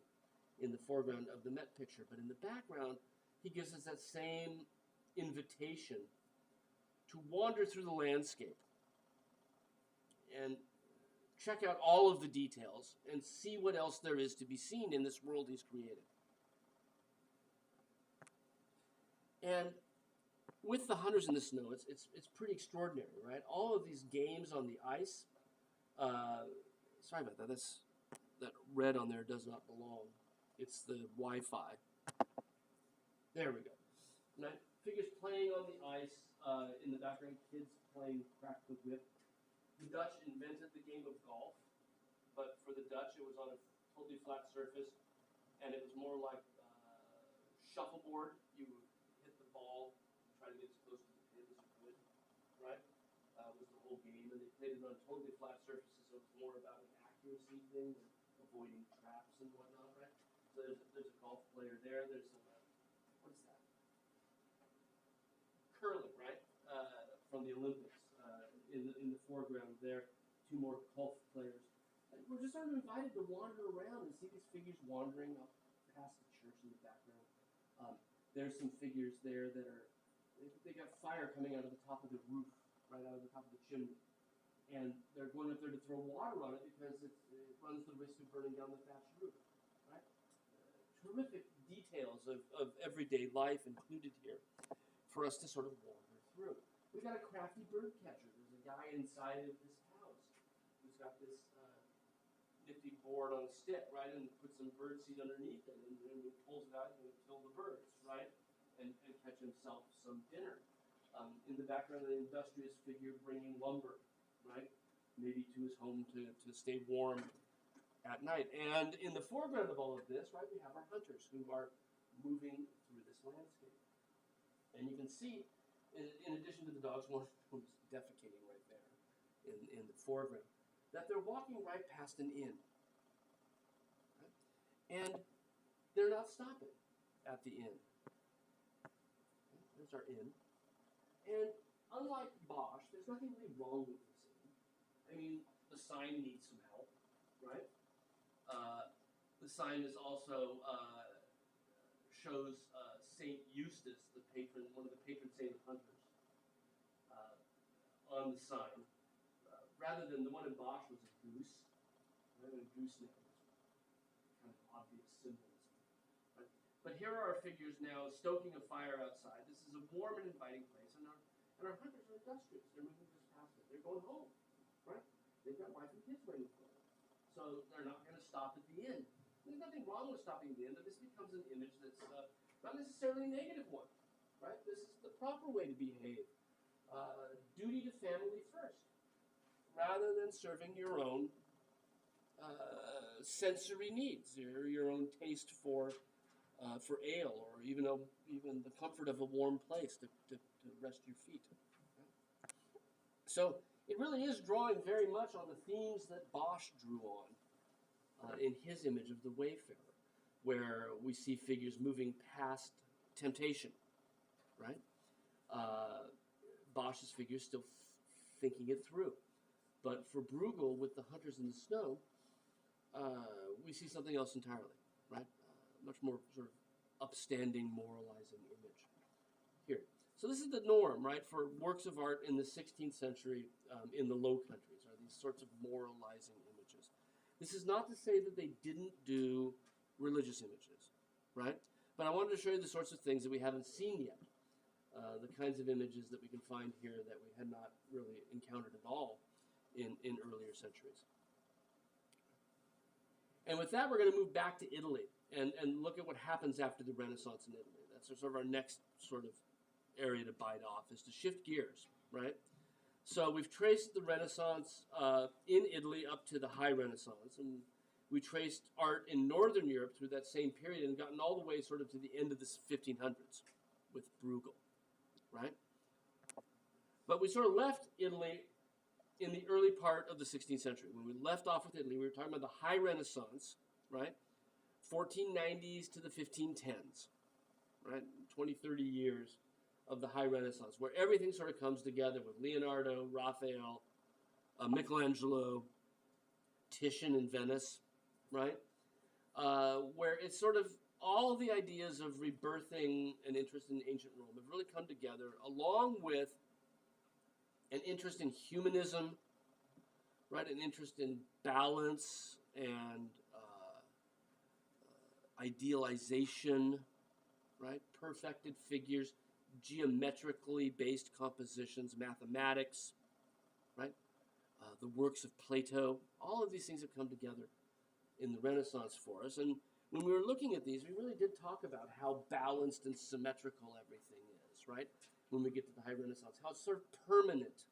in the foreground of the Met picture. But in the background, he gives us that same invitation to wander through the landscape and check out all of the details and see what else there is to be seen in this world he's created. And with the hunters in the snow, it's pretty extraordinary, right? All of these games on the ice. Sorry about that. That red on there does not belong. It's the Wi-Fi. There we go. Right? Figures playing on the ice. In the background, kids playing crack the whip. The Dutch invented the game of golf, but for the Dutch, it was on a totally flat surface, and it was more like shuffleboard. You would hit the ball, try to get as close to the pin as you could, right? Was the whole game, and they played it on totally flat surfaces, so it's more about an accuracy thing than avoiding traps and whatnot, right? So there's a golf player there. There's some what is that? Curling, right? From the Olympics. In the foreground there, 2 more golf players. And we're just sort of invited to wander around and see these figures wandering up past the church in the background. There's some figures there that are, they got fire coming out of the top of the roof, right out of the top of the chimney. And they're going up there to throw water on it because it runs the risk of burning down the thatched roof, right? Terrific details of everyday life included here for us to sort of wander through. We've got a crafty bird catcher. There's a guy inside of this house who's got this nifty board on a stick, right, and puts some bird seed underneath it, and when he pulls it out, he's going to kill the birds, right, and catch himself some dinner. In the background, an industrious figure bringing lumber, right, maybe to his home to stay warm at night. And in the foreground of all of this, right, we have our hunters who are moving through this landscape. And you can see, in addition to the dogs, one who's defecating right there in the foreground, that they're walking right past an inn. Right? And they're not stopping at the inn. There's our inn. And unlike Bosch, there's nothing really wrong with this inn. I mean, the sign needs some help, right? The sign is also shows Saint Eustace, the patron, one of the patron saint of hunters, on the sign. Rather than the one in Bosch was a goose, right? A gooseneck was kind of obvious symbolism. Right? But here are our figures now stoking a fire outside. This is a warm and inviting place, and our hunters are industrious. They're moving just past it. They're going home, right? They've got wife and kids waiting for them. So they're not going to stop at the inn. There's nothing wrong with stopping at the end, but this becomes an image that's not necessarily a negative one, right? This is the proper way to behave. Duty to family first, rather than serving your own sensory needs, your own taste for ale, or even the comfort of a warm place to rest your feet. So it really is drawing very much on the themes that Bosch drew on in his image of the Wayfarer, where we see figures moving past temptation, right? Bosch's figures still thinking it through. But for Bruegel, with the hunters in the snow, we see something else entirely, right? Much more sort of upstanding, moralizing image here. So this is the norm, right, for works of art in the 16th century in the Low Countries, are these sorts of moralizing images. This is not to say that they didn't do religious images, right? But I wanted to show you the sorts of things that we haven't seen yet, the kinds of images that we can find here that we had not really encountered at all in earlier centuries. And with that, we're going to move back to Italy and look at what happens after the Renaissance in Italy. That's sort of our next sort of area to bite off, is to shift gears, right? So we've traced the Renaissance in Italy up to the High Renaissance, and we traced art in Northern Europe through that same period and gotten all the way sort of to the end of the 1500s with Bruegel, right? But we sort of left Italy in the early part of the 16th century. When we left off with Italy, we were talking about the High Renaissance, right? 1490s to the 1510s, right? 20, 30 years of the High Renaissance, where everything sort of comes together with Leonardo, Raphael, Michelangelo, Titian in Venice, right? Where it's sort of all of the ideas of rebirthing an interest in ancient Rome have really come together, along with an interest in humanism, right? An interest in balance and idealization, right? Perfected figures, geometrically based compositions, mathematics, right? The works of Plato. All of these things have come together in the Renaissance for us. And when we were looking at these, we really did talk about how balanced and symmetrical everything is, right? When we get to the High Renaissance, how it's sort of permanent,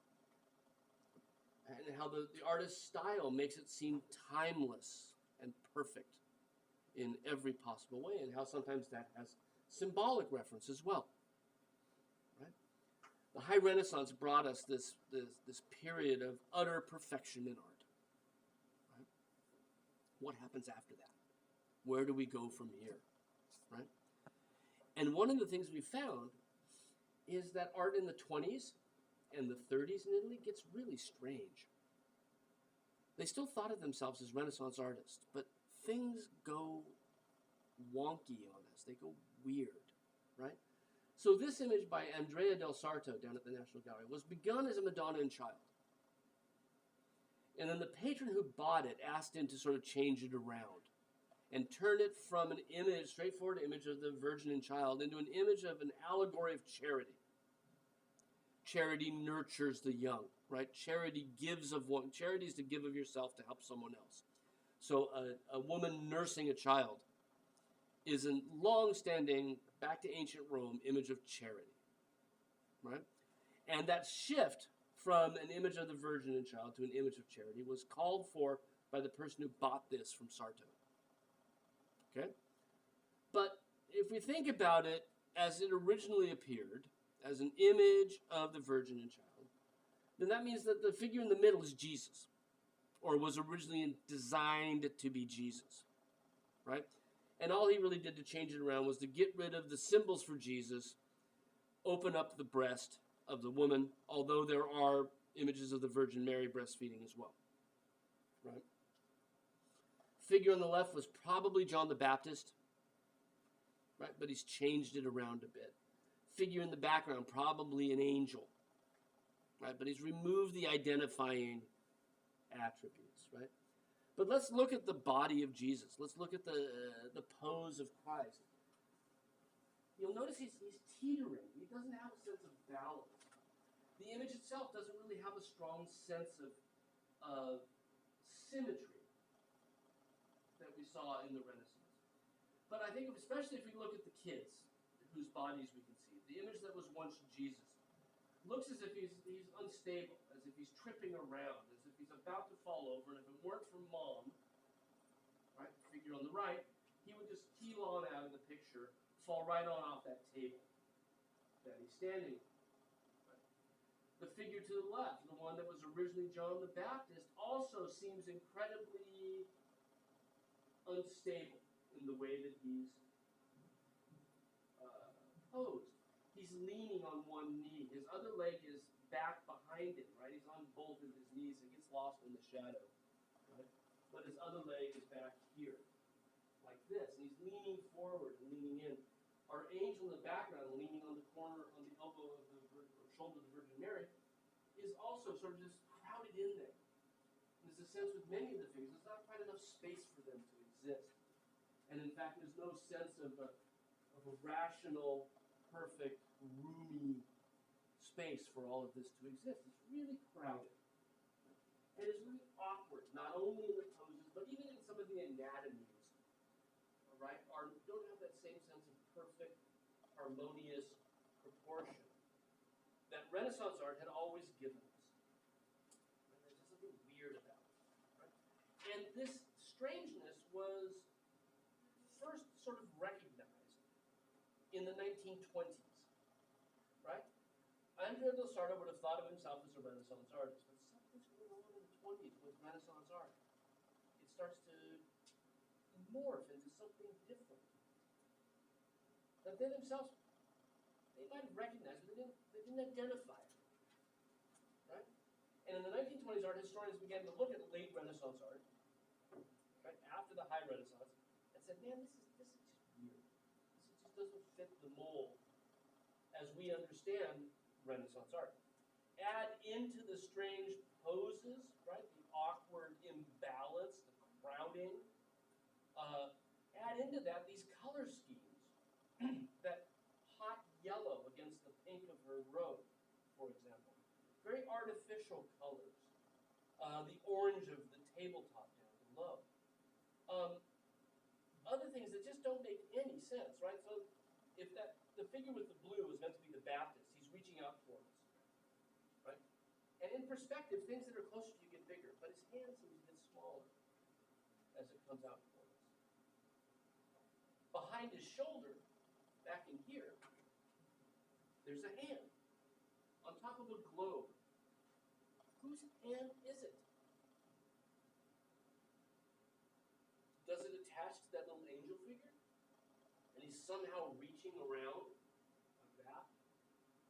and how the artist's style makes it seem timeless and perfect in every possible way, and how sometimes that has symbolic reference as well, right? The High Renaissance brought us this period of utter perfection in art, right? What happens after that? Where do we go from here, right? And one of the things we found is that art in the 20s and the 30s in Italy gets really strange. They still thought of themselves as Renaissance artists, but things go wonky on us. They go weird, right? So this image by Andrea del Sarto down at the National Gallery was begun as a Madonna and Child. And then the patron who bought it asked him to sort of change it around and turn it from an image, straightforward image of the Virgin and Child, into an image of an allegory of charity. Charity nurtures the young, right? Charity gives of one. Charity is to give of yourself to help someone else. So a woman nursing a child is a long-standing, back to ancient Rome, image of charity, right? And that shift from an image of the Virgin and Child to an image of charity was called for by the person who bought this from Sarto, okay? But if we think about it as it originally appeared, as an image of the Virgin and Child, then that means that the figure in the middle is Jesus, or was originally designed to be Jesus, right? And all he really did to change it around was to get rid of the symbols for Jesus, open up the breast of the woman, although there are images of the Virgin Mary breastfeeding as well, right? Figure on the left was probably John the Baptist, right? But he's changed it around a bit. Figure in the background, probably an angel, right? But he's removed the identifying attributes, right? But let's look at the body of Jesus. Let's look at the pose of Christ. You'll notice he's teetering. He doesn't have a sense of balance. The image itself doesn't really have a strong sense of symmetry that we we saw in the Renaissance. But I think especially if we look at the kids, whose bodies we can see, the image that was once Jesus looks as if he's unstable, as if he's tripping around, as if he's about to fall over, and if it weren't for Mom, right, the figure on the right, he would just keel on out of the picture, fall right on off that table that he's standing on. Right? The figure to the left, the one that was originally John the Baptist, also seems incredibly unstable in the way that he's posed. He's leaning on one knee. His other leg is back behind him, right? He's unbolted his knees and gets lost in the shadow, right? But his other leg is back here, like this. And he's leaning forward and leaning in. Our angel in the background, leaning on the corner, on the elbow of the shoulder of the Virgin Mary, is also sort of just crowded in there. And there's a sense with many of the figures, there's not quite enough space for them to exist. And in fact, there's no sense of a rational, perfect, roomy space for all of this to exist. It's really crowded. And it's really awkward, not only in the poses, but even in some of the anatomies, all right, don't have that same sense of perfect, harmonious proportion that Renaissance art had always given us. And there's just something weird about it. Right? And this strangeness was first sort of recognized in the 1920s, right? Andrea del Sarto would have thought of himself as a Renaissance artist, but something's going on in the 20s with Renaissance art. It starts to morph into something different. That they themselves, they might have recognized, but they didn't identify it, right? And in the 1920s, art historians began to look at late Renaissance art, right, after the High Renaissance, and said, man, this is just weird. This just doesn't fit the mold as we understand Renaissance art. Add into the strange poses, right, the awkward imbalance, the crowding. Add into that these color schemes, that hot yellow against the pink of her robe, for example. Very artificial colors. The orange of the tabletop down below. Other things that just don't make any sense, right? So if the figure with the blue is meant to be the Baptist, he's reaching out toward us, right? And in perspective, things that are closer to you get bigger, but his hand seems to get smaller as it comes out toward us. Behind his shoulder, back in here, there's a hand on top of a globe. Whose hand is it? Does it attach to that little angel figure? And he's somehow reaching around like that?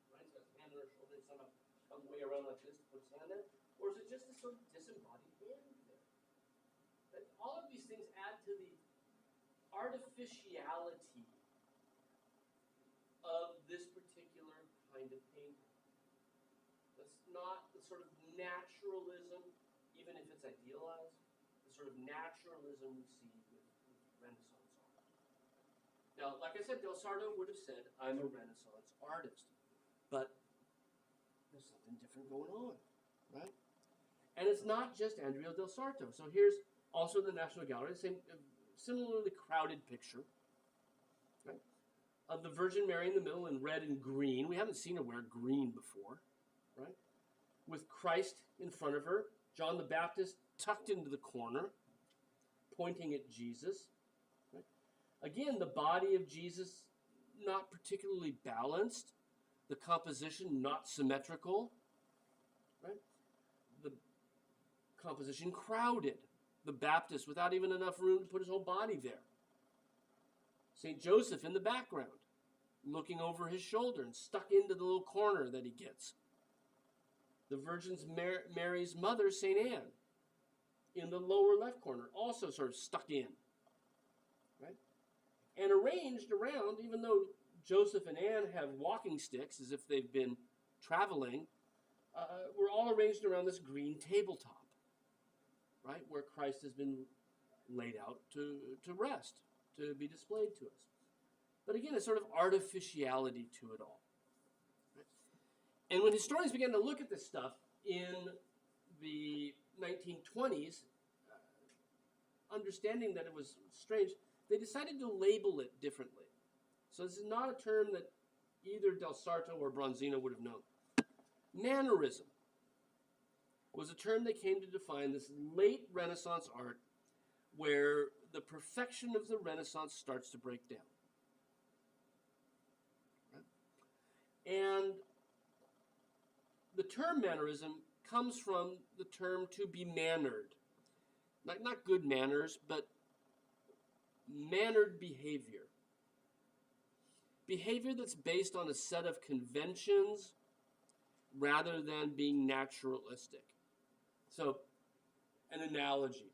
Right? He's got his hand on her shoulder and somehow come way around like this to put his hand there? Or is it just a sort of disembodied hand there? That all of these things add to the artificiality of this particular kind of painting. That's not the sort of naturalism, even if it's idealized, the sort of naturalism we see with Renaissance art. Now, like I said, Del Sarto would have said, I'm a Renaissance artist. But there's something different going on, right? And it's not just Andrea del Sarto. So here's also the National Gallery, same similarly crowded picture, right, of the Virgin Mary in the middle in red and green. We haven't seen her wear green before, right? With Christ in front of her, John the Baptist tucked into the corner, pointing at Jesus. Right? Again, the body of Jesus not particularly balanced, the composition not symmetrical, right? The composition crowded. The Baptist without even enough room to put his whole body there. St. Joseph in the background, looking over his shoulder and stuck into the little corner that he gets. The Virgin Mary's mother, St. Anne, in the lower left corner, also sort of stuck in. Right? And arranged around, even though Joseph and Anne have walking sticks as if they've been traveling, we're all arranged around this green tabletop. Right, where Christ has been laid out to rest, to be displayed to us. But again, a sort of artificiality to it all. Right? And when historians began to look at this stuff in the 1920s, understanding that it was strange, they decided to label it differently. So this is not a term that either Del Sarto or Bronzino would have known. Mannerism was a term they came to define this late Renaissance art where the perfection of the Renaissance starts to break down. Right? And the term mannerism comes from the term to be mannered. Not good manners, but mannered behavior. Behavior that's based on a set of conventions rather than being naturalistic. So, an analogy.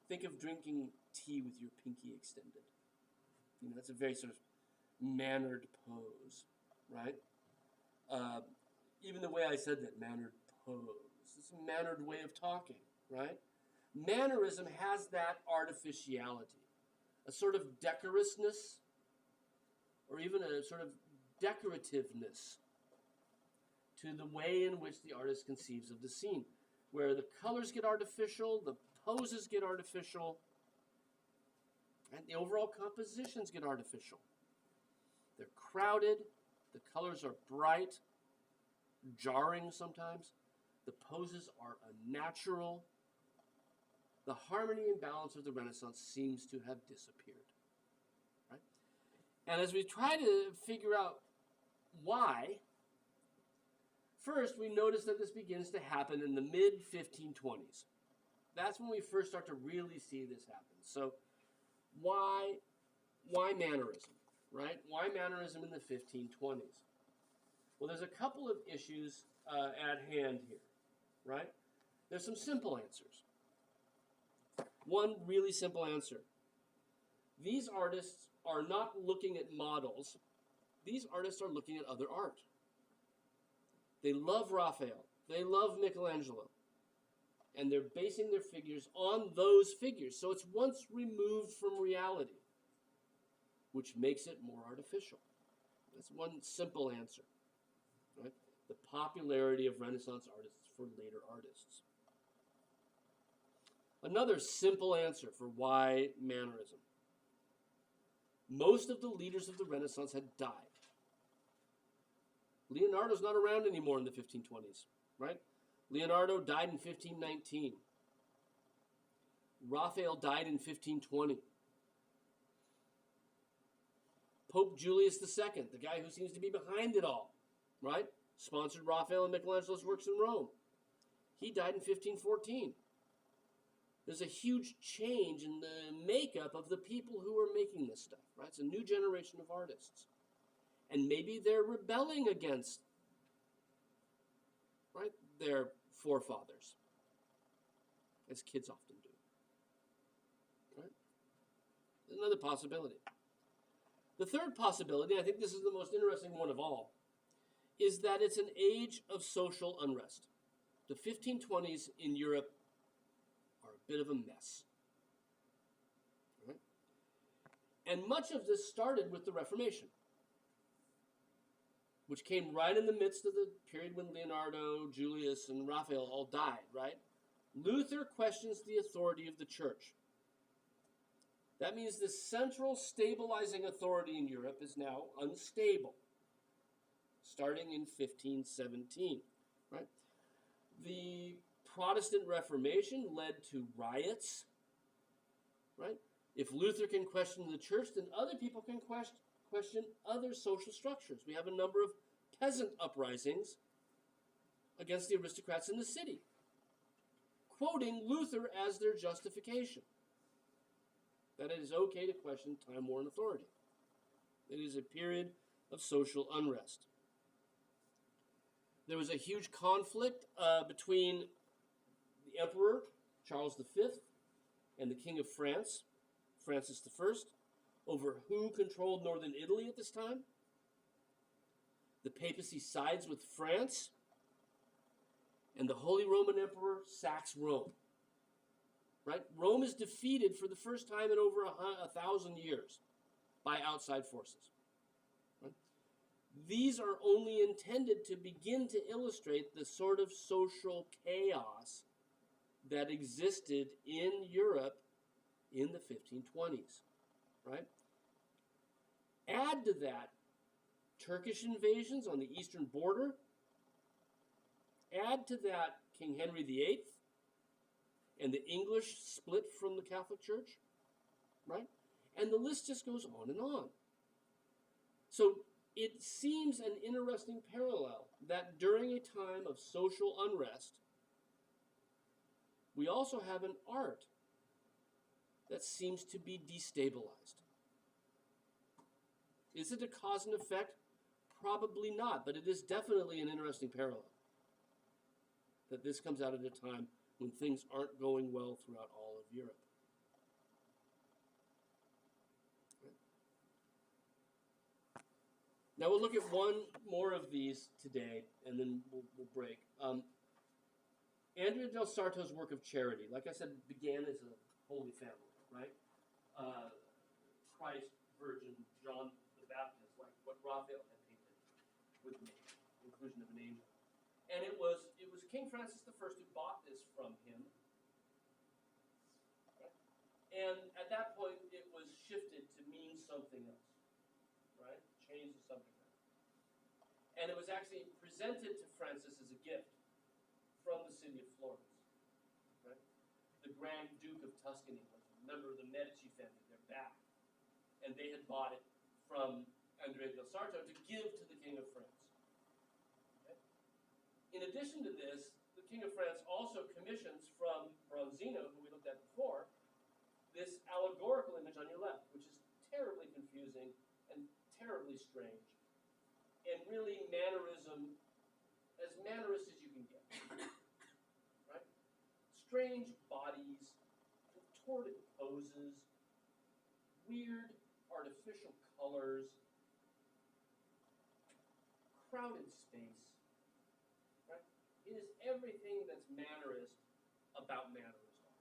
Think of drinking tea with your pinky extended. You know, that's a very sort of mannered pose, right? Even the way I said that, mannered pose. It's a mannered way of talking, right? Mannerism has that artificiality, a sort of decorousness, or even a sort of decorativeness to the way in which the artist conceives of the scene, where the colors get artificial, the poses get artificial, and the overall compositions get artificial. They're crowded, the colors are bright, jarring sometimes, the poses are unnatural. The harmony and balance of the Renaissance seems to have disappeared. Right? And as we try to figure out why, first we notice that this begins to happen in the mid-1520s. That's when we first start to really see this happen. So why mannerism, right? Why mannerism in the 1520s? Well, there's a couple of issues at hand here, right? There's some simple answers. One really simple answer. These artists are not looking at models. These artists are looking at other art. They love Raphael. They love Michelangelo. And they're basing their figures on those figures. So it's once removed from reality, which makes it more artificial. That's one simple answer. Right? The popularity of Renaissance artists for later artists. Another simple answer for why mannerism. Most of the leaders of the Renaissance had died. Leonardo's not around anymore in the 1520s, right? Leonardo died in 1519. Raphael died in 1520. Pope Julius II, the guy who seems to be behind it all, right? Sponsored Raphael and Michelangelo's works in Rome. He died in 1514. There's a huge change in the makeup of the people who are making this stuff, right? It's a new generation of artists. And maybe they're rebelling against, right, their forefathers, as kids often do, right? Another possibility. The third possibility, I think this is the most interesting one of all, is that it's an age of social unrest. The 1520s in Europe are a bit of a mess. Right? And much of this started with the Reformation, which came right in the midst of the period when Leonardo, Julius, and Raphael all died, right? Luther questions the authority of the church. That means the central stabilizing authority in Europe is now unstable, starting in 1517, right? The Protestant Reformation led to riots, right? If Luther can question the church, then other people can question other social structures. We have a number of peasant uprisings against the aristocrats in the city, quoting Luther as their justification, that it is okay to question time-worn authority. It is a period of social unrest. There was a huge conflict between the Emperor, Charles V, and the King of France, Francis I, over who controlled northern Italy at this time. The papacy sides with France, and the Holy Roman Emperor sacks Rome. Right? Rome is defeated for the first time in over 1,000 years by outside forces. Right? These are only intended to begin to illustrate the sort of social chaos that existed in Europe in the 1520s, right? Add to that Turkish invasions on the eastern border. Add to that King Henry VIII and the English split from the Catholic Church, right? And the list just goes on and on. So it seems an interesting parallel that during a time of social unrest, we also have an art that seems to be destabilized. Is it a cause and effect? Probably not, but it is definitely an interesting parallel. That this comes out at a time when things aren't going well throughout all of Europe. Now we'll look at one more of these today, and then we'll break. Andrea del Sarto's work of charity, like I said, began as a Holy Family, right? Christ, Virgin, John the Baptist, like what Raphael had painted with the inclusion of an angel. And it was King Francis I who bought this from him. Right? And at that point, it was shifted to mean something else, right? Changed the subject matter. And it was actually presented to Francis as a gift from the city of Florence. Right? The Grand Duke of Tuscany was a member of the Medici family. They're back. And they had bought it from Andrea del Sarto to give to the King of France. Okay? In addition to this, the King of France also commissions from Bronzino, who we looked at before, this allegorical image on your left, which is terribly confusing and terribly strange, and really mannerism, as mannerist as you can get. Right? Strange bodies, contorted poses, weird artificial colors, crowded space. Right? It is everything that's mannerist about mannerism,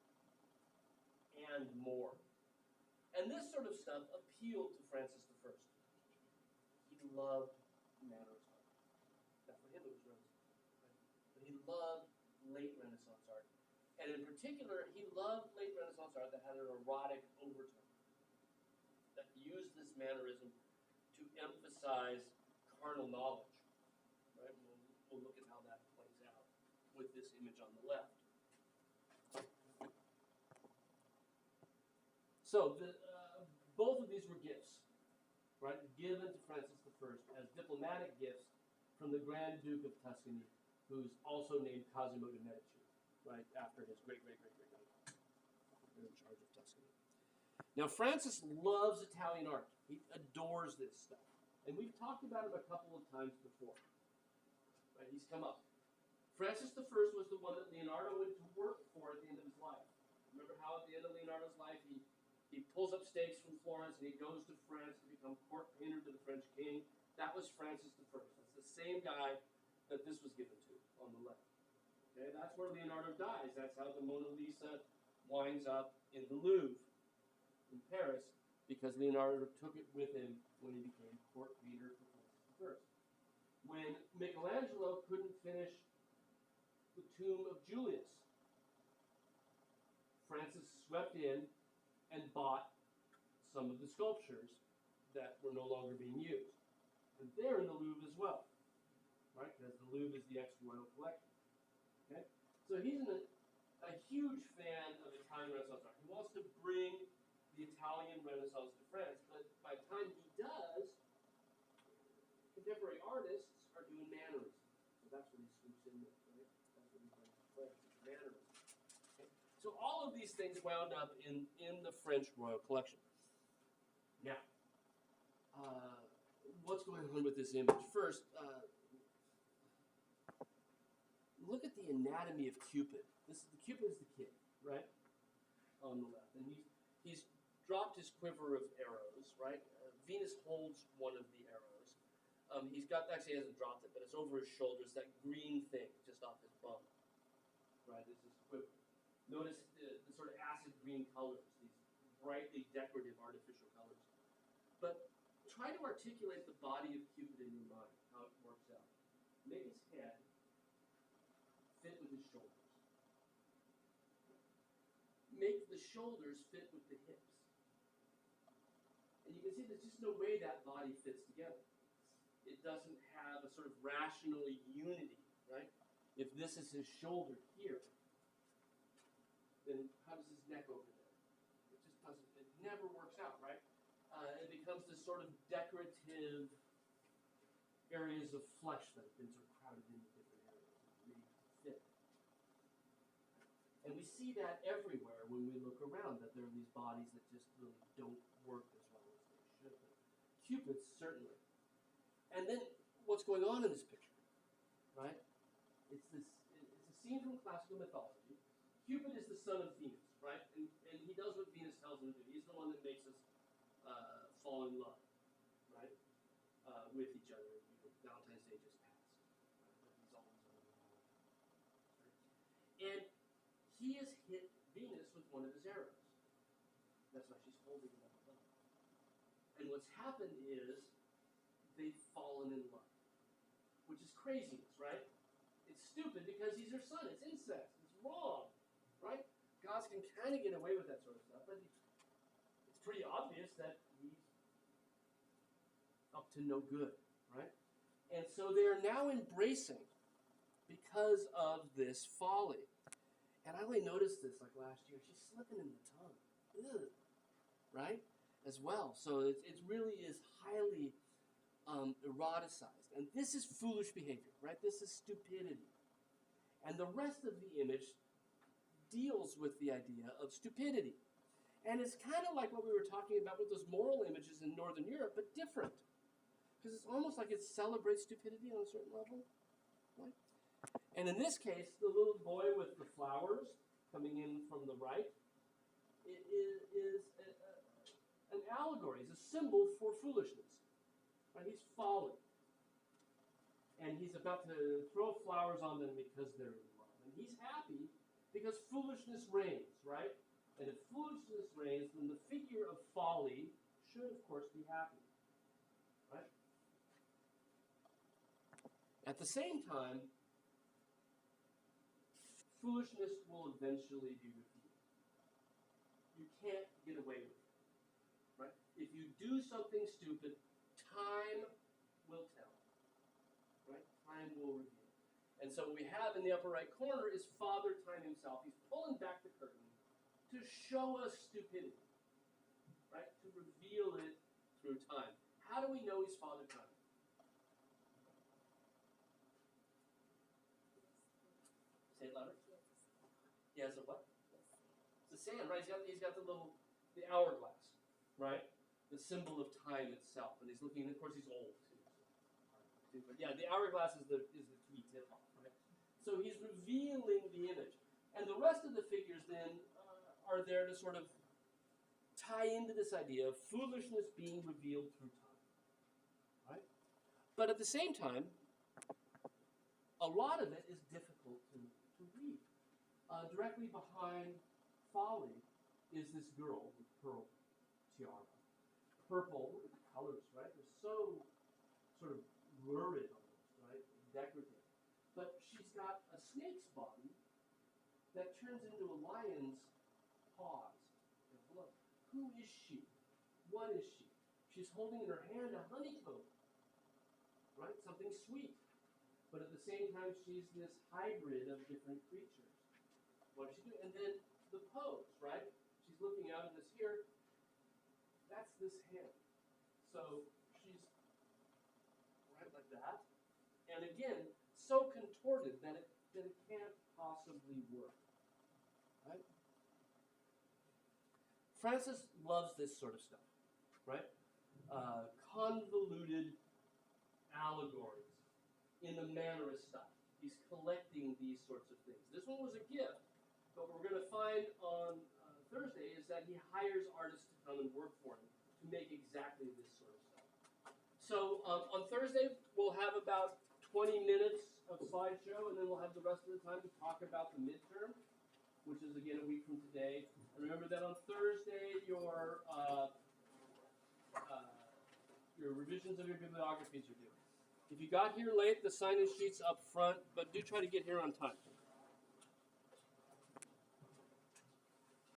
and more. And this sort of stuff appealed to Francis I. He loved mannerist art. Now, for him, it was Renaissance. Right? But he loved late Renaissance art. And in particular, he loved late Renaissance art that had an erotic overtone, that used this mannerism to emphasize carnal knowledge. Right? We'll look at how that plays out with this image on the left. So both of these were gifts, right, given to Francis I as diplomatic gifts from the Grand Duke of Tuscany, who's also named Cosimo de' Medici, right, after his great-great-great-great-uncle. They're in charge of Tuscany. Now, Francis loves Italian art. He adores this stuff. And we've talked about it a couple of times before. Right, he's come up. Francis I was the one that Leonardo went to work for at the end of his life. Remember how at the end of Leonardo's life, he pulls up stakes from Florence and he goes to France to become court painter to the French king. That was Francis I. That's the same guy that this was given to on the left. Okay, that's where Leonardo dies. That's how the Mona Lisa winds up in the Louvre in Paris, because Leonardo took it with him when he became court painter for Francis I. When Michelangelo couldn't finish the tomb of Julius, Francis swept in and bought some of the sculptures that were no longer being used. And they're in the Louvre as well, right? Because the Louvre is the ex-royal collection. Okay? So he's a huge fan of Italian Renaissance art. He wants to bring the Italian Renaissance to France, but by the time he does, contemporary artists are doing mannerism. So that's what he swoops in with, right? That's what he brings to France, mannerism. So all of these things wound up in the French royal collection. Now, what's going on with this image? First, look at the anatomy of Cupid. Cupid is the kid, right? On the left. And he's dropped his quiver of arrows, right? Venus holds one of the arrows. Actually hasn't dropped it, but it's over his shoulder. It's that green thing just off his bum, right? This is quiver. Notice the sort of acid green colors, these brightly decorative artificial colors. But try to articulate the body of Cupid in your mind, how it works out. Make his head fit with his shoulders. make the shoulders fit with the hips. And you can see there's just no way that body fits together. It doesn't have a sort of rational unity, right? If this is his shoulder here, then how does his neck over there? It just doesn't, it never works out, right? It becomes this sort of decorative areas of flesh that have been sort of crowded into different areas and made to fit. And we see that everywhere when we look around, that there are these bodies that just really don't work as well as they should. Cupid's certainly. And then what's going on in this picture, right? It's a scene from classical mythology. Cupid is the son of Venus, right? And he does what Venus tells him to do. He's the one that makes us fall in love, right? With each other. Valentine's Day just passed. Right? He's always on the right? And he has hit Venus with one of his arrows. That's why she's holding him up. And what's happened is they've fallen in love, which is craziness, right? It's stupid because he's her son. It's incest. It's wrong, right? Gods can kind of get away with that sort of stuff, but it's pretty obvious that he's up to no good, right? And so they are now embracing because of this folly. And I only noticed this like last year. She's slipping in the tongue. Ugh. Right? As well. So it really is highly eroticized. And this is foolish behavior, right? This is stupidity. And the rest of the image deals with the idea of stupidity. And it's kind of like what we were talking about with those moral images in Northern Europe, but different. Because it's almost like it celebrates stupidity on a certain level. Right? And in this case, the little boy with the flowers coming in from the right is an allegory. It's a symbol for foolishness. Right? He's fallen. And he's about to throw flowers on them because they're in love. And he's happy because foolishness reigns, right? And if foolishness reigns, then the figure of folly should, of course, be happy. Right? At the same time, foolishness will eventually be revealed. You can't get away with it. Right? If you do something stupid, time will tell. Right? Time will reveal. And so what we have in the upper right corner is Father Time himself. He's pulling back the curtain to show us stupidity. Right? To reveal it through time. How do we know he's Father Time? Say it louder. He has a what? It's the sand, right? He's got the hourglass, right? The symbol of time itself. And he's looking, and of course he's old too. But yeah, the hourglass is the key tip off, right? So he's revealing the image. And the rest of the figures then are there to sort of tie into this idea of foolishness being revealed through time. Right? But at the same time, a lot of it is difficult to read. Directly behind folly is this girl with pearl tiara. Purple, look at the colors, right? They're so sort of lurid almost, right? Decorative. But she's got a snake's body that turns into a lion's paws. Who is she? What is she? She's holding in her hand a honeycomb, right? Something sweet. But at the same time, she's this hybrid of different creatures. What does she do? And then the pose, right? She's looking out at this here. That's this hand. So she's right like that. And again, so contorted that it can't possibly work. Right? Francis loves this sort of stuff, right? Convoluted allegories in the mannerist style. He's collecting these sorts of things. This one was a gift, but what we're going to find on Thursday is that he hires artists to come and work for him to make exactly this sort of stuff. So on Thursday, we'll have about 20 minutes of slideshow, and then we'll have the rest of the time to talk about the midterm, which is again a week from today. And remember that on Thursday, your revisions of your bibliographies are due. If you got here late, the sign-in sheet's up front, but do try to get here on time.